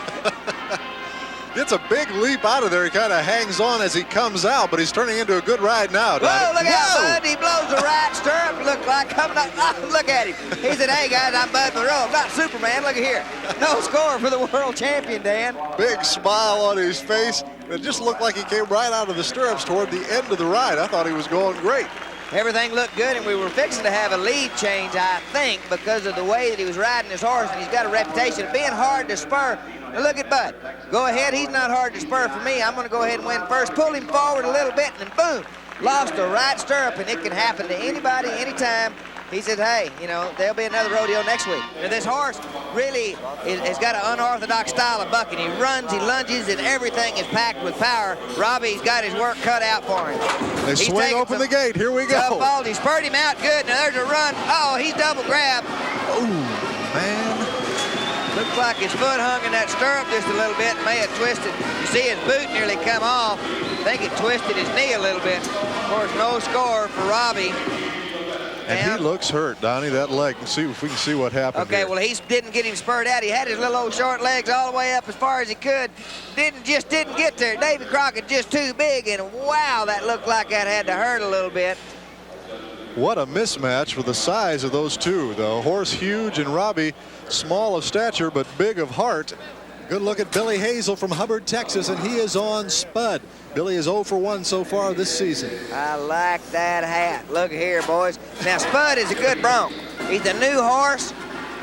Gets a big leap out of there. He kind of hangs on as he comes out, but he's turning into a good ride now. Whoa, look out, Bud. He blows the right stirrup. Look like coming up. Oh, look at him. He said, hey, guys, I'm Bud Monroe. I'm not Superman. Look at here. No score for the world champion, Dan. Big smile on his face. It just looked like he came right out of the stirrups toward the end of the ride. I thought he was going great. Everything looked good, and we were fixing to have a lead change, I think, because of the way that he was riding his horse, and he's got a reputation of being hard to spur. Now look at Bud. Go ahead. He's not hard to spur for me. I'm going to go ahead and win first. Pull him forward a little bit, and then boom, lost the right stirrup, and it can happen to anybody, anytime. He said, hey, you know, there'll be another rodeo next week. Now, this horse really has got an unorthodox style of bucking. He runs, he lunges, and everything is packed with power. Robbie's got his work cut out for him. They swing open the gate. Here we go. Tough ball. He spurred him out good. Now there's a run. Oh, he's double grabbed. Oh, man. Looks like his foot hung in that stirrup just a little bit. May have twisted. You see his boot nearly come off. I think it twisted his knee a little bit. Of course, no score for Robbie. And he looks hurt, Donnie, that leg. See if we can see what happened. Okay, here. well, he didn't get him spurred out. He had his little old short legs all the way up as far as he could. Didn't get there. Davy Crockett just too big, and wow, that looked like that had to hurt a little bit. What a mismatch for the size of those two. The horse huge and Robbie small of stature but big of heart. Good look at Billy Hazel from Hubbard, Texas, and he is on Spud. Billy is 0 for 1 so far this season. I like that hat. Look here, boys. Now, Spud is a good bronc. He's a new horse.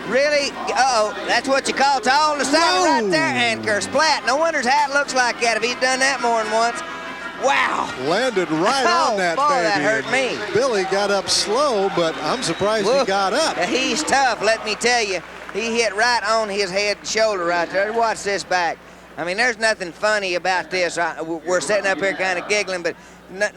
Really? Uh-oh, that's what you call tall in the saddle right there. And kersplat. No wonder his hat looks like that if he's done that more than once. Wow. Landed right on that boy, baby. That hurt me. Billy got up slow, but I'm surprised he got up. He's tough, let me tell you. He hit right on his head and shoulder right there. Watch this back. I mean, there's nothing funny about this. We're sitting up here kind of giggling, but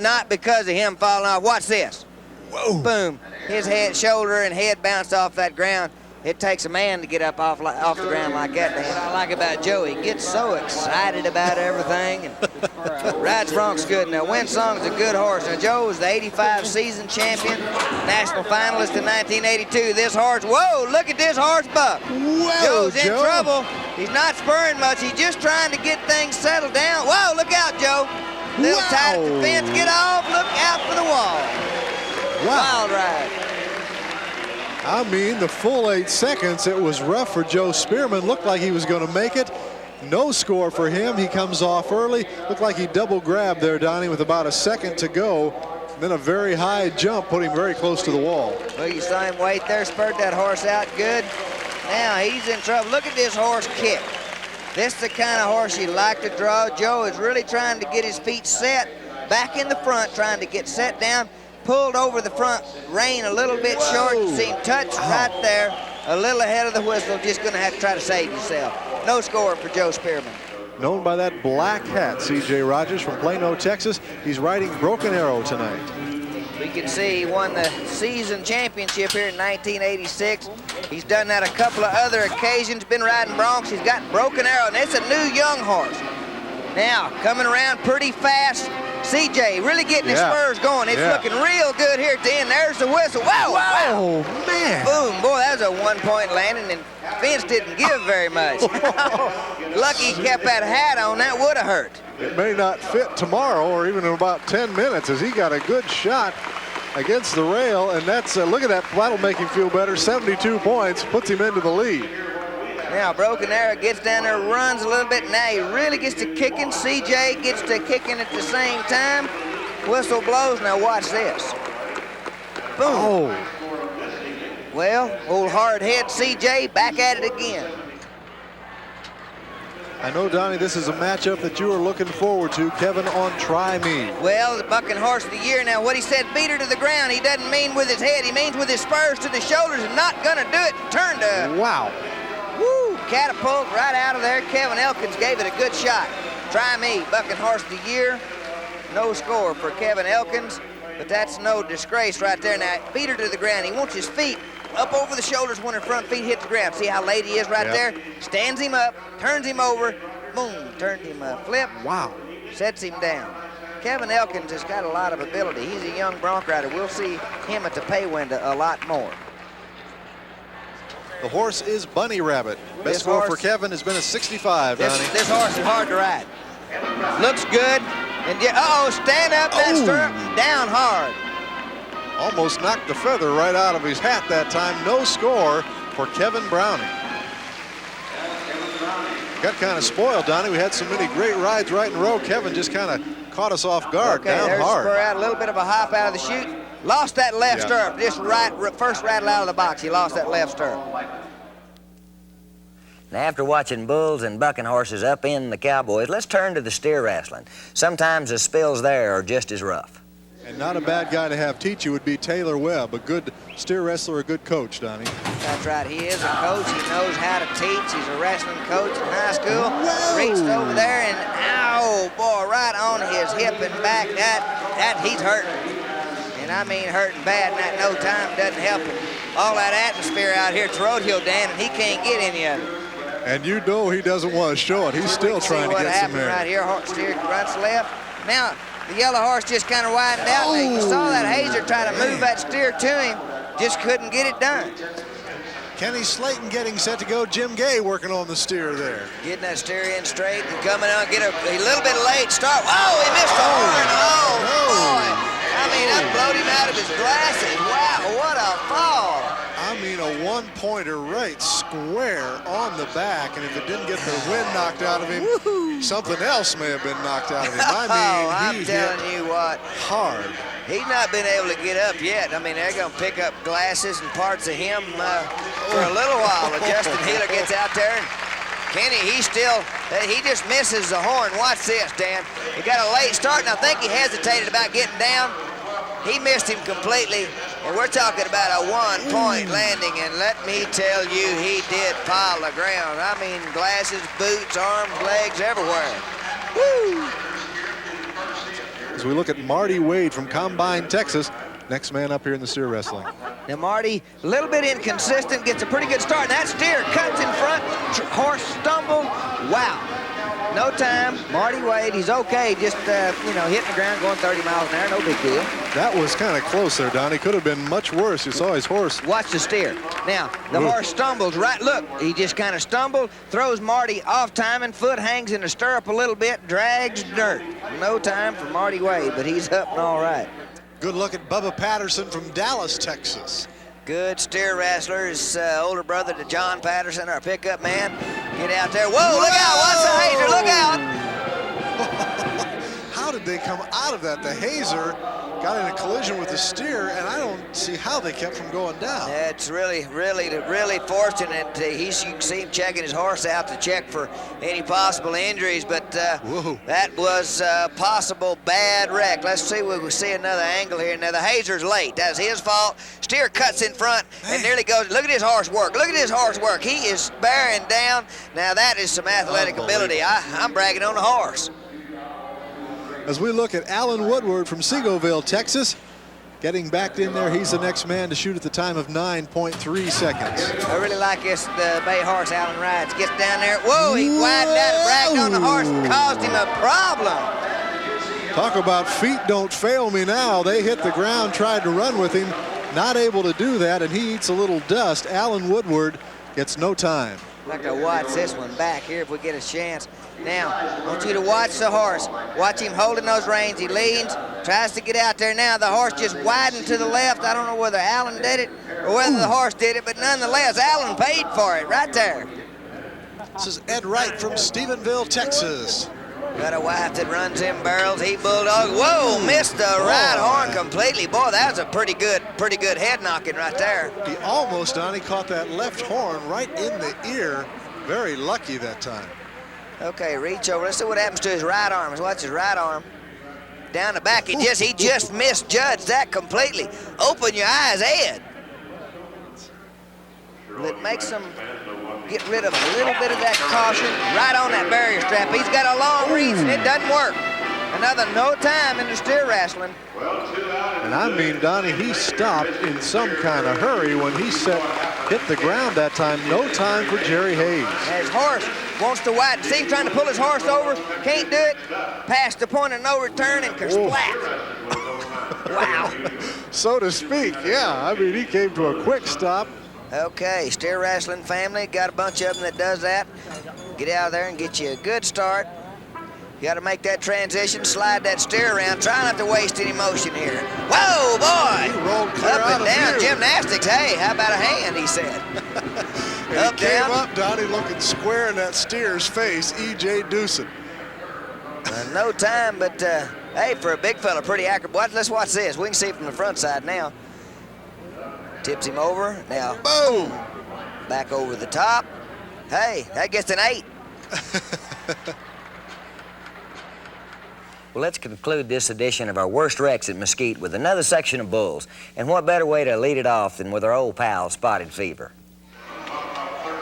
not because of him falling off. Watch this. Whoa. Boom. His head, shoulder, and head bounced off that ground. It takes a man to get up off the ground like that. What I like about Joe, he gets so excited about everything and rides broncs good. Now, Winsong's a good horse. Now, Joe was the '85 season champion, national finalist in 1982. This horse, whoa, look at this horse buck. Whoa, Joe's in Joe. trouble. He's not spurring much. He's just trying to get things settled down. Whoa, look out, Joe. Little tight at the fence. Get off. Look out for the wall. Wow. Wild ride. I mean, the full 8 seconds, it was rough for Joe Spearman. Looked like he was going to make it. No score for him. He comes off early. Looked like he double grabbed there, Donnie, with about a second to go. Then a very high jump put him very close to the wall. Well, you saw him wait there, spurred that horse out good. Now he's in trouble. Look at this horse kick. This is the kind of horse you like to draw. Joe is really trying to get his feet set back in the front, trying to get set down. Pulled over the front rein a little bit short. You see him touch right there, a little ahead of the whistle. Just going to have to try to save yourself. No score for Joe Spearman. Known by that black hat, C.J. Rogers from Plano, Texas. He's riding Broken Arrow tonight. We can see he won the season championship here in 1986. He's done that a couple of other occasions, been riding broncs. He's got Broken Arrow, and it's a new young horse. Now, coming around pretty fast. CJ really getting his spurs going. It's looking real good here at the end. There's the whistle. Wow, wow. Man. Boom, boy, that was a one-point landing, and Vince didn't give very much. Lucky he kept that hat on. That would have hurt. It may not fit tomorrow or even in about 10 minutes as he got a good shot against the rail, and that's, look at that, that'll make him feel better. 72 points, puts him into the lead. Now, Broken Arrow gets down there, runs a little bit. Now he really gets to kicking. CJ gets to kicking at the same time. Whistle blows. Now watch this. Boom. Oh. Well, old hard head CJ back at it again. I know, Donnie, this is a matchup that you are looking forward to. Kevin on Try Me. Well, the bucking horse of the year. Now, what he said, beat her to the ground, he doesn't mean with his head. He means with his spurs to the shoulders and not going to do it. Turn to... Wow. Woo, catapult right out of there. Kevin Elkins gave it a good shot. Try Me, bucking horse of the year. No score for Kevin Elkins, but that's no disgrace right there. Now, beat her to the ground. He wants his feet up over the shoulders when her front feet hit the ground. See how late he is right there? Stands him up, turns him over, boom, turns him up, flip. Wow. Sets him down. Kevin Elkins has got a lot of ability. He's a young bronc rider. We'll see him at the pay window a lot more. The horse is Bunny Rabbit. Best score for Kevin has been a 65, Donnie. This horse is hard to ride. Looks good. And stand up that stirrup and down hard. Almost knocked the feather right out of his hat that time. No score for Kevin Browning. Got kind of spoiled, Donnie. We had so many great rides right in a row. Kevin just kind of caught us off guard, down hard. Spur out, a little bit of a hop out of the chute. Lost that left stirrup. Just first rattle out of the box, he lost that left stirrup. Now, after watching bulls and bucking horses up in the Cowboys, let's turn to the steer wrestling. Sometimes the spills there are just as rough. And not a bad guy to have teach you would be Taylor Webb, a good steer wrestler, a good coach, Donnie. That's right. He is a coach. He knows how to teach. He's a wrestling coach in high school. Reached over there and, ow, boy, right on his hip and back. That he's hurting. And I mean hurting bad, and that no time doesn't help him. All that atmosphere out here at the Rodeo, Dan, and he can't get any of it. And you know he doesn't want to show it. He's still trying to get some air. Right here, steer runs left. Now, the yellow horse just kind of widened out. Now, you saw that Hazer try to move that steer to him. Just couldn't get it done. Kenny Slayton getting set to go. Jim Gay working on the steer there. Getting that steer in straight and coming on. Get a little bit late start. Oh, he missed the horn. Oh, boy. I mean, about blowed him out of his glasses. Wow, what a fall. I mean, a one-pointer right square on the back, and if it didn't get the wind knocked out of him, something else may have been knocked out of him. I mean, I'm telling you what. Hard. He's not been able to get up yet. I mean, they're going to pick up glasses and parts of him for a little while. But Justin Healer gets out there. And Kenny, he just misses the horn. Watch this, Dan. He got a late start, and I think he hesitated about getting down. He missed him completely, and we're talking about a one-point landing, and let me tell you, he did pile the ground. I mean, glasses, boots, arms, legs, everywhere. Woo! As we look at Marty Wade from Combine, Texas, next man up here in the steer wrestling. Now, Marty, a little bit inconsistent, gets a pretty good start. And that steer cuts in front, horse stumbled. Wow. No time. Marty Wade, he's okay, just, hitting the ground, going 30 miles an hour, no big deal. That was kind of close there, Donnie. Could have been much worse. You saw his horse. Watch the steer. Now, the horse stumbles right. Look, he just kind of stumbled, throws Marty off timing, foot hangs in the stirrup a little bit, drags dirt. No time for Marty Wade, but he's up and all right. Good look at Bubba Patterson from Dallas, Texas. Good steer wrestler, his older brother to John Patterson, our pickup man. Get out there. Whoa, look out, watch the hazer, look out. How did they come out of that? The hazer got in a collision with the steer, and I don't see how they kept from going down. It's really fortunate. You can see him checking his horse out to check for any possible injuries, but that was a possible bad wreck. Let's see if we see another angle here. Now, the hazer's late. That's his fault. Steer cuts in front and nearly goes. Look at his horse work. Look at his horse work. He is bearing down. Now, that is some athletic ability. I'm bragging on the horse. As we look at Alan Woodward from Seagoville, Texas, getting back in there, he's the next man to shoot at the time of 9.3 seconds. I really like this, the bay horse Alan rides. Gets down there. Whoa, he widened out and bragged on the horse and caused him a problem. Talk about feet don't fail me now. They hit the ground, tried to run with him, not able to do that, and he eats a little dust. Alan Woodward gets no time. I'd like to watch this one back here if we get a chance. Now, I want you to watch the horse. Watch him holding those reins. He leans, tries to get out there. Now the horse just widened to the left. I don't know whether Alan did it or whether the horse did it, but nonetheless, Alan paid for it right there. This is Ed Wright from Stephenville, Texas. Got a wife that runs them barrels. He bulldog. Whoa, missed the right horn completely. Boy, that was a pretty good head knocking right there. He almost, Donnie, caught that left horn right in the ear. Very lucky that time. Okay, reach over. Let's see what happens to his right arm. Let's watch his right arm. Down the back. He just misjudged that completely. Open your eyes, Ed. It makes him get rid of a little bit of that caution right on that barrier strap. He's got a long reach and it doesn't work. Another no time in the steer wrestling. And I mean, Donnie, he stopped in some kind of hurry when he hit the ground that time. No time for Jerry Hayes. His horse wants to widen. See him trying to pull his horse over. Can't do it. Past the point of no return and splat. Wow. So to speak, yeah. I mean, he came to a quick stop. Okay, steer wrestling family. Got a bunch of them that does that. Get out of there and get you a good start. You got to make that transition, slide that steer around. Try not to waste any motion here. Whoa, boy! He rolled clear up and down view. Gymnastics. Hey, how about a hand, he said. He came up, Donnie, looking square in that steer's face, E.J. Deucin. No time, but hey, for a big fella, pretty accurate. Let's watch this. We can see it from the front side now. Tips him over. Now, boom! Back over the top. Hey, that gets an 8. Well, let's conclude this edition of our worst wrecks at Mesquite with another section of bulls. And what better way to lead it off than with our old pal, Spotted Fever.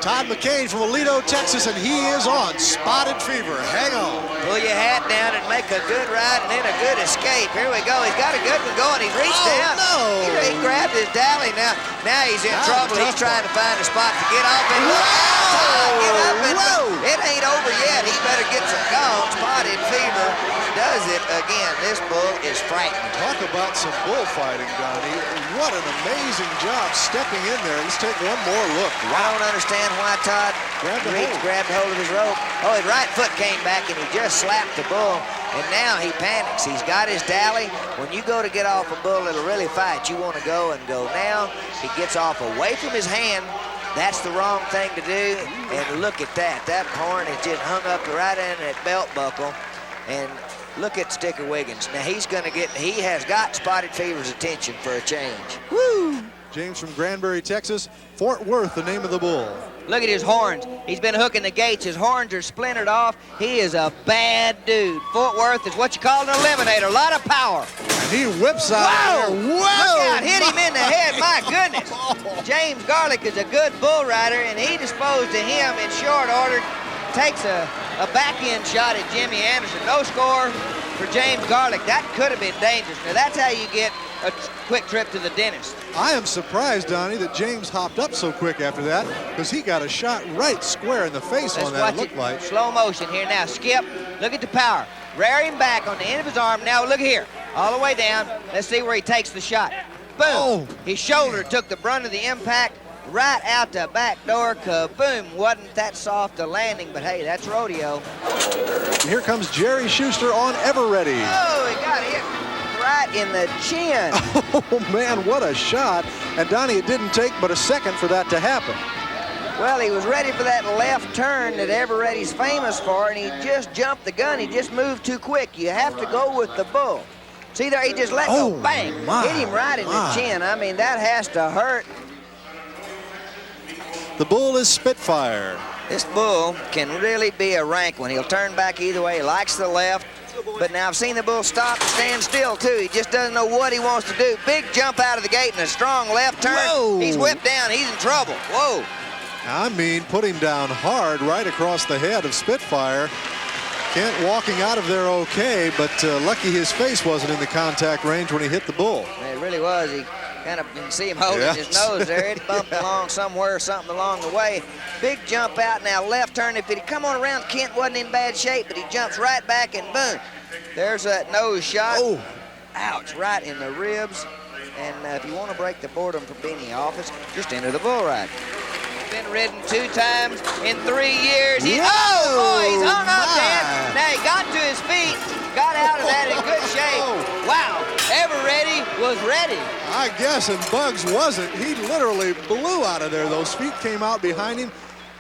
Todd McCain from Aledo, Texas, and he is on Spotted Fever. Hang on. Pull your hat down and make a good ride and then a good escape. Here we go. He's got a good one going. He's reached down. No. He grabbed his dally. Now he's in trouble. He's trying to find a spot to get off and get up and it ain't over yet. He better get some gone. Spotted Fever does does it again. This bull is frightening. Talk about some bullfighting, Donnie. What an amazing job stepping in there. Let's take one more look. I don't understand why Todd grabbed hold of his rope. Oh, his right foot came back and he just slapped the bull. And now he panics. He's got his dally. When you go to get off a bull that'll really fight, you want to go and go. Now he gets off away from his hand. That's the wrong thing to do. And look at that. That horn is just hung up right in that belt buckle. And look at Sticker Wiggins. Now he has got Spotted Fever's attention for a change. Woo! James from Granbury, Texas. Fort Worth, the name of the bull. Look at his horns. He's been hooking the gates. His horns are splintered off. He is a bad dude. Fort Worth is what you call an eliminator. A lot of power. And he whips out Whoa! there. Whoa! Look out, hit him in the head. My goodness. James Garlick is a good bull rider, and he disposed of him in short order. Takes a back-end shot at Jimmy Anderson. No score for James Garlick. That could have been dangerous. Now, that's how you get a quick trip to the dentist. I am surprised, Donnie, that James hopped up so quick after that, because he got a shot right square in the face on that, it looked like. Slow motion here now. Skip, look at the power. Rear him back on the end of his arm. Now look here, all the way down. Let's see where he takes the shot. Boom. Oh. His shoulder took the brunt of the impact right out the back door. Kaboom. Wasn't that soft a landing, but hey, that's rodeo. Here comes Jerry Schuster on Ever Ready. Oh, he got hit right in the chin. Oh, man, what a shot. And, Donnie, it didn't take but a second for that to happen. Well, he was ready for that left turn that Eveready's famous for, and he just jumped the gun. He just moved too quick. You have to go with the bull. See there, he just let go, bang, hit him right in the chin. I mean, that has to hurt. The bull is Spitfire. This bull can really be a rank one. He'll turn back either way. He likes the left. But now I've seen the bull stop and stand still, too. He just doesn't know what he wants to do. Big jump out of the gate and a strong left turn. Whoa. He's whipped down. He's in trouble. Whoa. I mean, put him down hard right across the head of Spitfire. Kent walking out of there okay, but lucky his face wasn't in the contact range when he hit the bull. It really was. He kind of, you can see him holding his nose there. It bumped along somewhere, something along the way. Big jump out now, left turn. If he'd come on around, Kent wasn't in bad shape, but he jumps right back and boom. There's that nose shot. Oh. Ouch, right in the ribs. And if you want to break the boredom from being in the office, just enter the bull ride. He's been ridden 2 times in 3 years. Oh, boy, he's hung up, Dan. Now he got to his feet, got out of that in good shape. Wow, Eveready was ready. I guess, and Bugs wasn't. He literally blew out of there. Those feet came out behind him.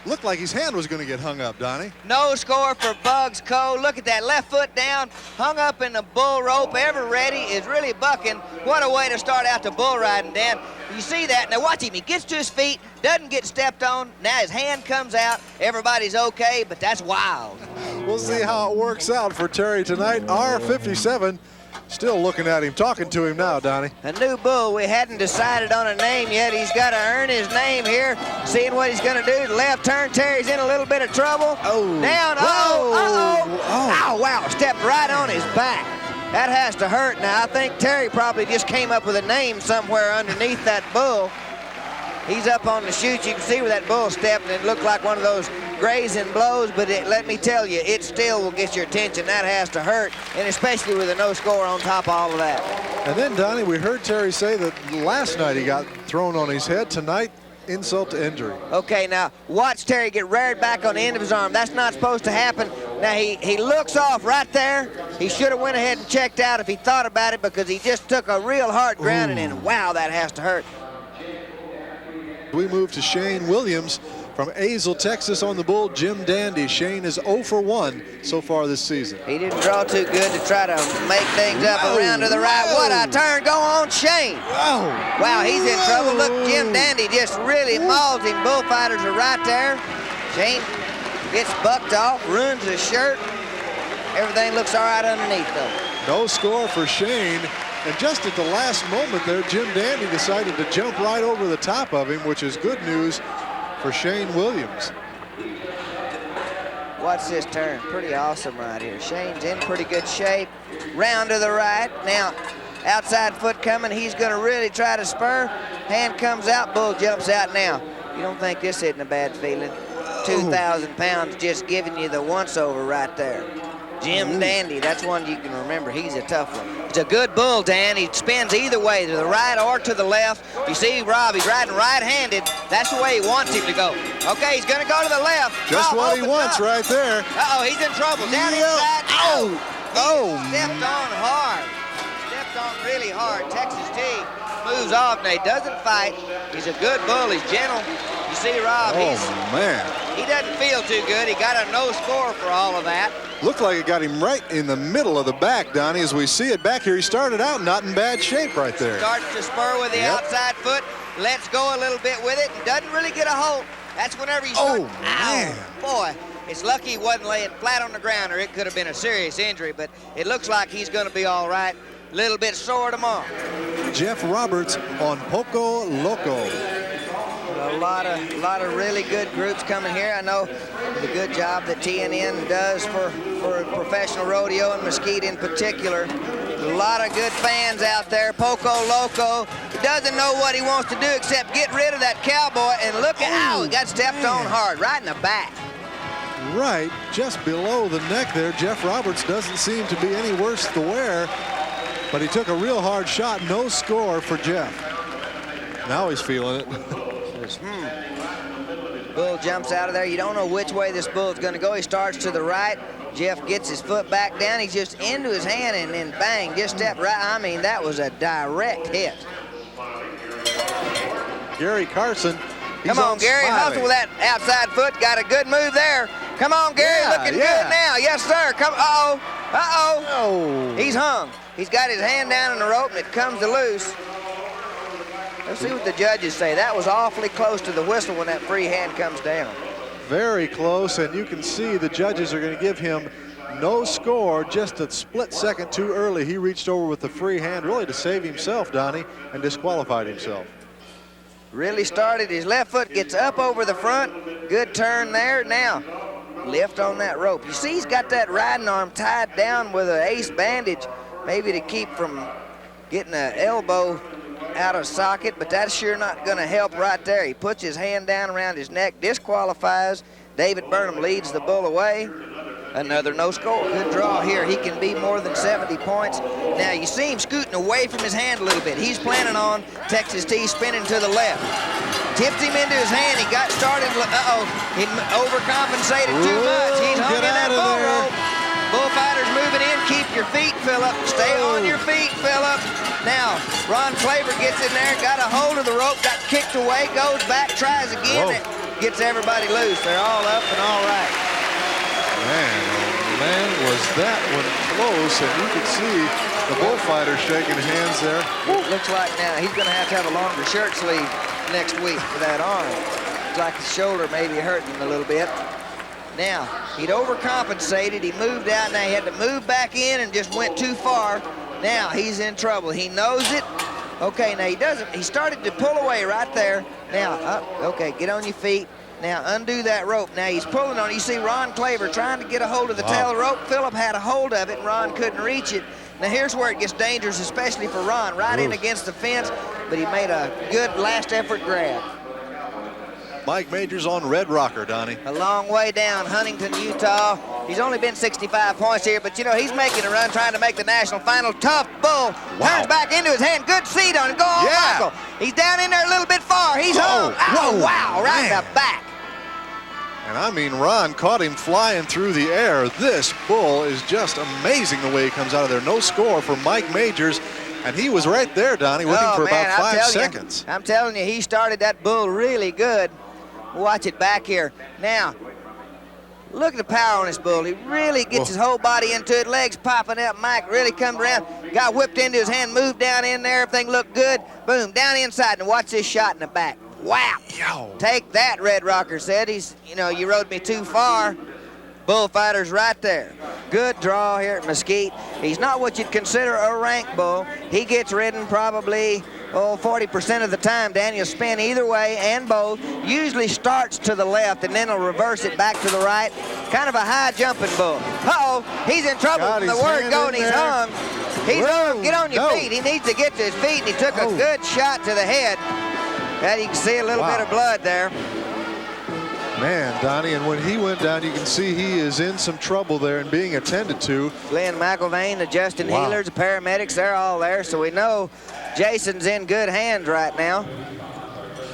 Looked like his hand was going to get hung up, Donnie. No score for Bugs Cole. Look at that left foot down, hung up in the bull rope. Eveready is really bucking. What a way to start out the bull riding, Dan. You see that? Now watch him. He gets to his feet, doesn't get stepped on. Now his hand comes out. Everybody's okay, but that's wild. We'll see how it works out for Terry tonight. R57 still looking at him, talking to him now, Donnie. A new bull. We hadn't decided on a name yet. He's got to earn his name here. Seeing what he's going to do. Left turn. Terry's in a little bit of trouble. Oh. Down. Oh, wow. Stepped right on his back. That has to hurt. Now, I think Terry probably just came up with a name somewhere underneath that bull. He's up on the chute. You can see where that bull stepped, and it looked like one of those grazing blows, but let me tell you, it still will get your attention. That has to hurt, and especially with a no score on top of all of that. And then, Donnie, we heard Terry say that last night he got thrown on his head. Tonight, insult to injury. Okay, now watch Terry get reared back on the end of his arm. That's not supposed to happen. Now he looks off right there. He should have went ahead and checked out if he thought about it, because he just took a real hard grounding, and wow, that has to hurt. We move to Shane Williams from Azle, Texas on the bull, Jim Dandy. Shane is 0 for 1 so far this season. He didn't draw too good to try to make things up around to the right. What a turn. Go on, Shane. Wow, he's in trouble. Look, Jim Dandy just really mauled him. Bullfighters are right there. Shane gets bucked off, ruins his shirt. Everything looks all right underneath, though. No score for Shane. And just at the last moment there, Jim Dandy decided to jump right over the top of him, which is good news for Shane Williams. Watch this turn. Pretty awesome right here. Shane's in pretty good shape. Round to the right. Now, outside foot coming. He's going to really try to spur. Hand comes out. Bull jumps out now. You don't think this isn't a bad feeling? 2,000 pounds just giving you the once-over right there. Jim Dandy, that's one you can remember. He's a tough one. It's a good bull, Dan. He spins either way, to the right or to the left. You see Rob, he's riding right-handed. That's the way he wants him to go. Okay, he's going to go to the left. Just Rob what he wants up. right there. Uh-oh, he's in trouble. Down inside. Oh, Stepped on hard. Stepped on really hard. Texas T moves off. Now, he doesn't fight. He's a good bull. He's gentle. You see Rob, man. he doesn't feel too good. He got a no score for all of that. Looked like it got him right in the middle of the back, Donnie. As we see it back here, he started out not in bad shape right there. Starts to spur with the outside foot, lets go a little bit with it, and doesn't really get a hold. That's whenever you start. Man. Boy, it's lucky he wasn't laying flat on the ground, or it could have been a serious injury, but it looks like he's going to be all right. A little bit sore tomorrow. Jeff Roberts on Poco Loco. A lot of really good groups coming here. I know the good job that TNN does for professional rodeo and Mesquite in particular. A lot of good fans out there. Poco Loco doesn't know what he wants to do except get rid of that cowboy, and look at how he got stepped on hard, right in the back. Right, just below the neck there. Jeff Roberts doesn't seem to be any worse the wear, but he took a real hard shot. No score for Jeff. Now he's feeling it. Bull jumps out of there. You don't know which way this bull's going to go. He starts to the right. Jeff gets his foot back down. He's just into his hand, and then bang, just stepped right. I mean, that was a direct hit. Gary Carson. Come on, Gary. Hustle with that outside foot. Got a good move there. Come on, Gary. Looking good now. Yes, sir. Come. Uh-oh. Uh-oh. Oh. He's hung. He's got his hand down in the rope, and it comes to loose. Let's see what the judges say. That was awfully close to the whistle when that free hand comes down. Very close, and you can see the judges are going to give him no score, just a split second too early. He reached over with the free hand really to save himself, Donnie, and disqualified himself. Really started. His left foot gets up over the front. Good turn there. Now, lift on that rope. You see he's got that riding arm tied down with an ace bandage, maybe to keep from getting an elbow out of socket, but that's sure not going to help right there. He puts his hand down around his neck, disqualifies. David Burnham leads the bull away. Another no score. Good draw here. He can be more than 70 points. Now you see him scooting away from his hand a little bit. He's planning on Texas T spinning to the left. Tipped him into his hand. He got started. Uh-oh. He overcompensated too much. He's hung in that bull rope. Bullfighters moving in. Keep your feet, Phillip. Stay on your feet, Phillip. Now, Ron Claver gets in there, got a hold of the rope, got kicked away, goes back, tries again, gets everybody loose. They're all up and all right. Man, oh man, was that one close, and you can see the bullfighters shaking hands there. It looks like now he's going to have a longer shirt sleeve next week for that arm. Looks like his shoulder may be hurting a little bit. Now, he'd overcompensated. He moved out. Now he had to move back in and just went too far. Now he's in trouble. He knows it. Okay, now he doesn't. He started to pull away right there. Now, okay, get on your feet. Now undo that rope. Now he's pulling on. You see Ron Claver trying to get a hold of the tail of the rope. Phillip had a hold of it, and Ron couldn't reach it. Now here's where it gets dangerous, especially for Ron. Right in against the fence, but he made a good last effort grab. Mike Majors on Red Rocker, Donnie. A long way down, Huntington, Utah. He's only been 65 points here, but you know, he's making a run trying to make the national final. Tough bull. Turns back into his hand. Good seat on it. Go on, Michael. He's down in there a little bit far. He's hung. Oh, wow, right in the back. And I mean, Ron caught him flying through the air. This bull is just amazing the way he comes out of there. No score for Mike Majors. And he was right there, Donnie, with him for about 5 seconds. I'm telling you, he started that bull really good. Watch it back here. Now, look at the power on this bull. He really gets his whole body into it, legs popping up. Mike really comes around, got whipped into his hand, moved down in there, everything looked good. Boom, down inside, and watch this shot in the back. Wow. Take that, Red Rocker said. You rode me too far. Bullfighters right there. Good draw here at Mesquite. He's not what you'd consider a rank bull. He gets ridden probably 40% of the time. Daniel spin either way and both. Usually starts to the left and then he'll reverse it back to the right. Kind of a high jumping bull. Uh-oh, he's in trouble from the word go, and he's hung. He's hung. Get on your feet. He needs to get to his feet, and he took a good shot to the head. And you can see a little bit of blood there. Man, Donnie, and when he went down, you can see he is in some trouble there and being attended to. Glenn McIlvain, the Justin Wow. Healers, the paramedics, they're all there, so we know Jason's in good hands right now.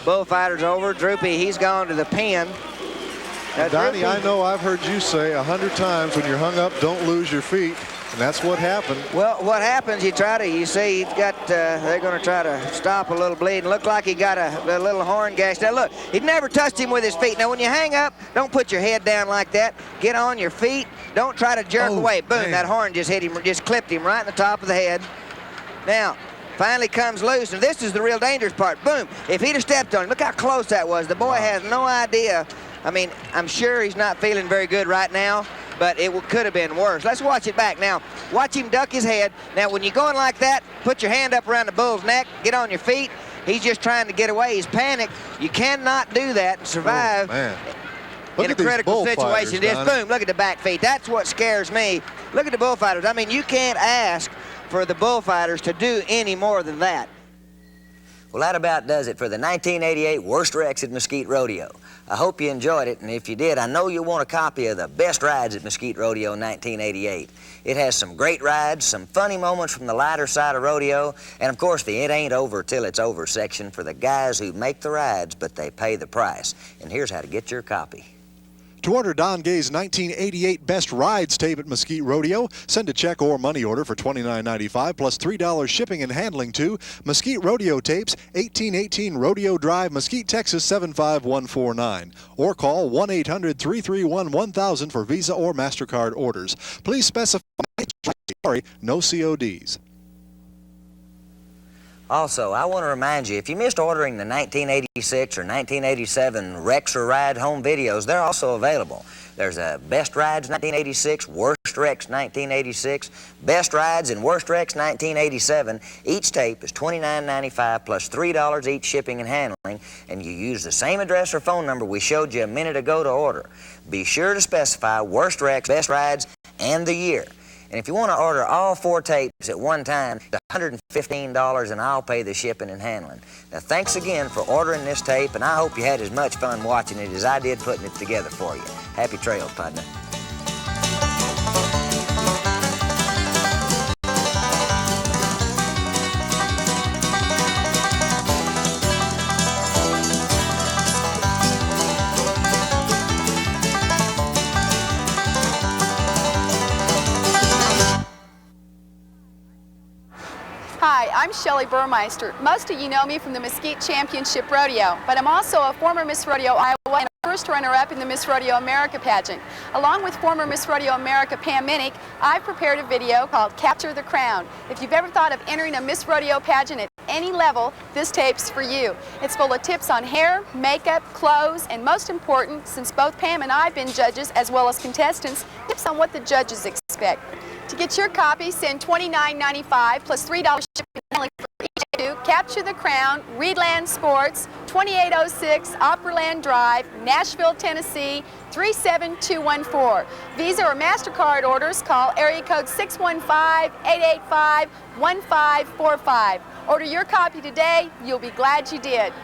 Bullfighter's over. Droopy, he's gone to the pen. Now, Donnie, Droopy, I know I've heard you say 100 times when you're hung up, don't lose your feet, and that's what happened. well, what happens, you see he's got, they're going to try to stop a little bleeding. Looked like he got a little horn gash. Now, look, he'd never touched him with his feet. Now, when you hang up, don't put your head down like that. Get on your feet. Don't try to jerk away. Boom, man. that horn just hit him, just clipped him right in the top of the head. Now, finally comes loose, and this is the real dangerous part. Boom, if he'd have stepped on him, look how close that was. The boy has no idea. I mean, I'm sure he's not feeling very good right now, but it could have been worse. Let's watch it back now. Watch him duck his head. Now, when you're going like that, put your hand up around the bull's neck, get on your feet. He's just trying to get away. He's panicked. You cannot do that and survive in a critical situation. Just boom, look at the back feet. That's what scares me. Look at the bullfighters. I mean, you can't ask for the bullfighters to do any more than that. Well, that about does it for the 1988 Worst Wrecks at Mesquite Rodeo. I hope you enjoyed it, and if you did, I know you'll want a copy of the Best Rides at Mesquite Rodeo 1988. It has some great rides, some funny moments from the lighter side of rodeo, and of course the It Ain't Over Till It's Over section for the guys who make the rides, but they pay the price. And here's how to get your copy. To order Don Gay's 1988 Best Rides tape at Mesquite Rodeo, send a check or money order for $29.95 plus $3 shipping and handling to Mesquite Rodeo Tapes, 1818 Rodeo Drive, Mesquite, Texas 75149. Or call 1-800-331-1000 for Visa or MasterCard orders. Please specify no CODs. Also, I want to remind you, if you missed ordering the 1986 or 1987 Wrecks or Ride home videos, they're also available. There's a Best Rides 1986, Worst Wrecks 1986, Best Rides and Worst Wrecks 1987. Each tape is $29.95 plus $3 each shipping and handling, and you use the same address or phone number we showed you a minute ago to order. Be sure to specify Worst Wrecks, Best Rides, and the year. And if you want to order all 4 tapes at one time, it's $115 and I'll pay the shipping and handling. Now, thanks again for ordering this tape, and I hope you had as much fun watching it as I did putting it together for you. Happy trails, partner. Hi, I'm Shelley Burmeister. Most of you know me from the Mesquite Championship Rodeo, but I'm also a former Miss Rodeo Iowa and a first runner-up in the Miss Rodeo America pageant. Along with former Miss Rodeo America Pam Minnick, I've prepared a video called Capture the Crown. If you've ever thought of entering a Miss Rodeo pageant at any level, this tape's for you. It's full of tips on hair, makeup, clothes, and most important, since both Pam and I have been judges as well as contestants, tips on what the judges expect. To get your copy, send $29.95 plus $3 shipping for each to Capture the Crown, Reedland Sports, 2806 Opryland Drive, Nashville, Tennessee, 37214. Visa or MasterCard orders, call area code 615-885-1545. Order your copy today. You'll be glad you did.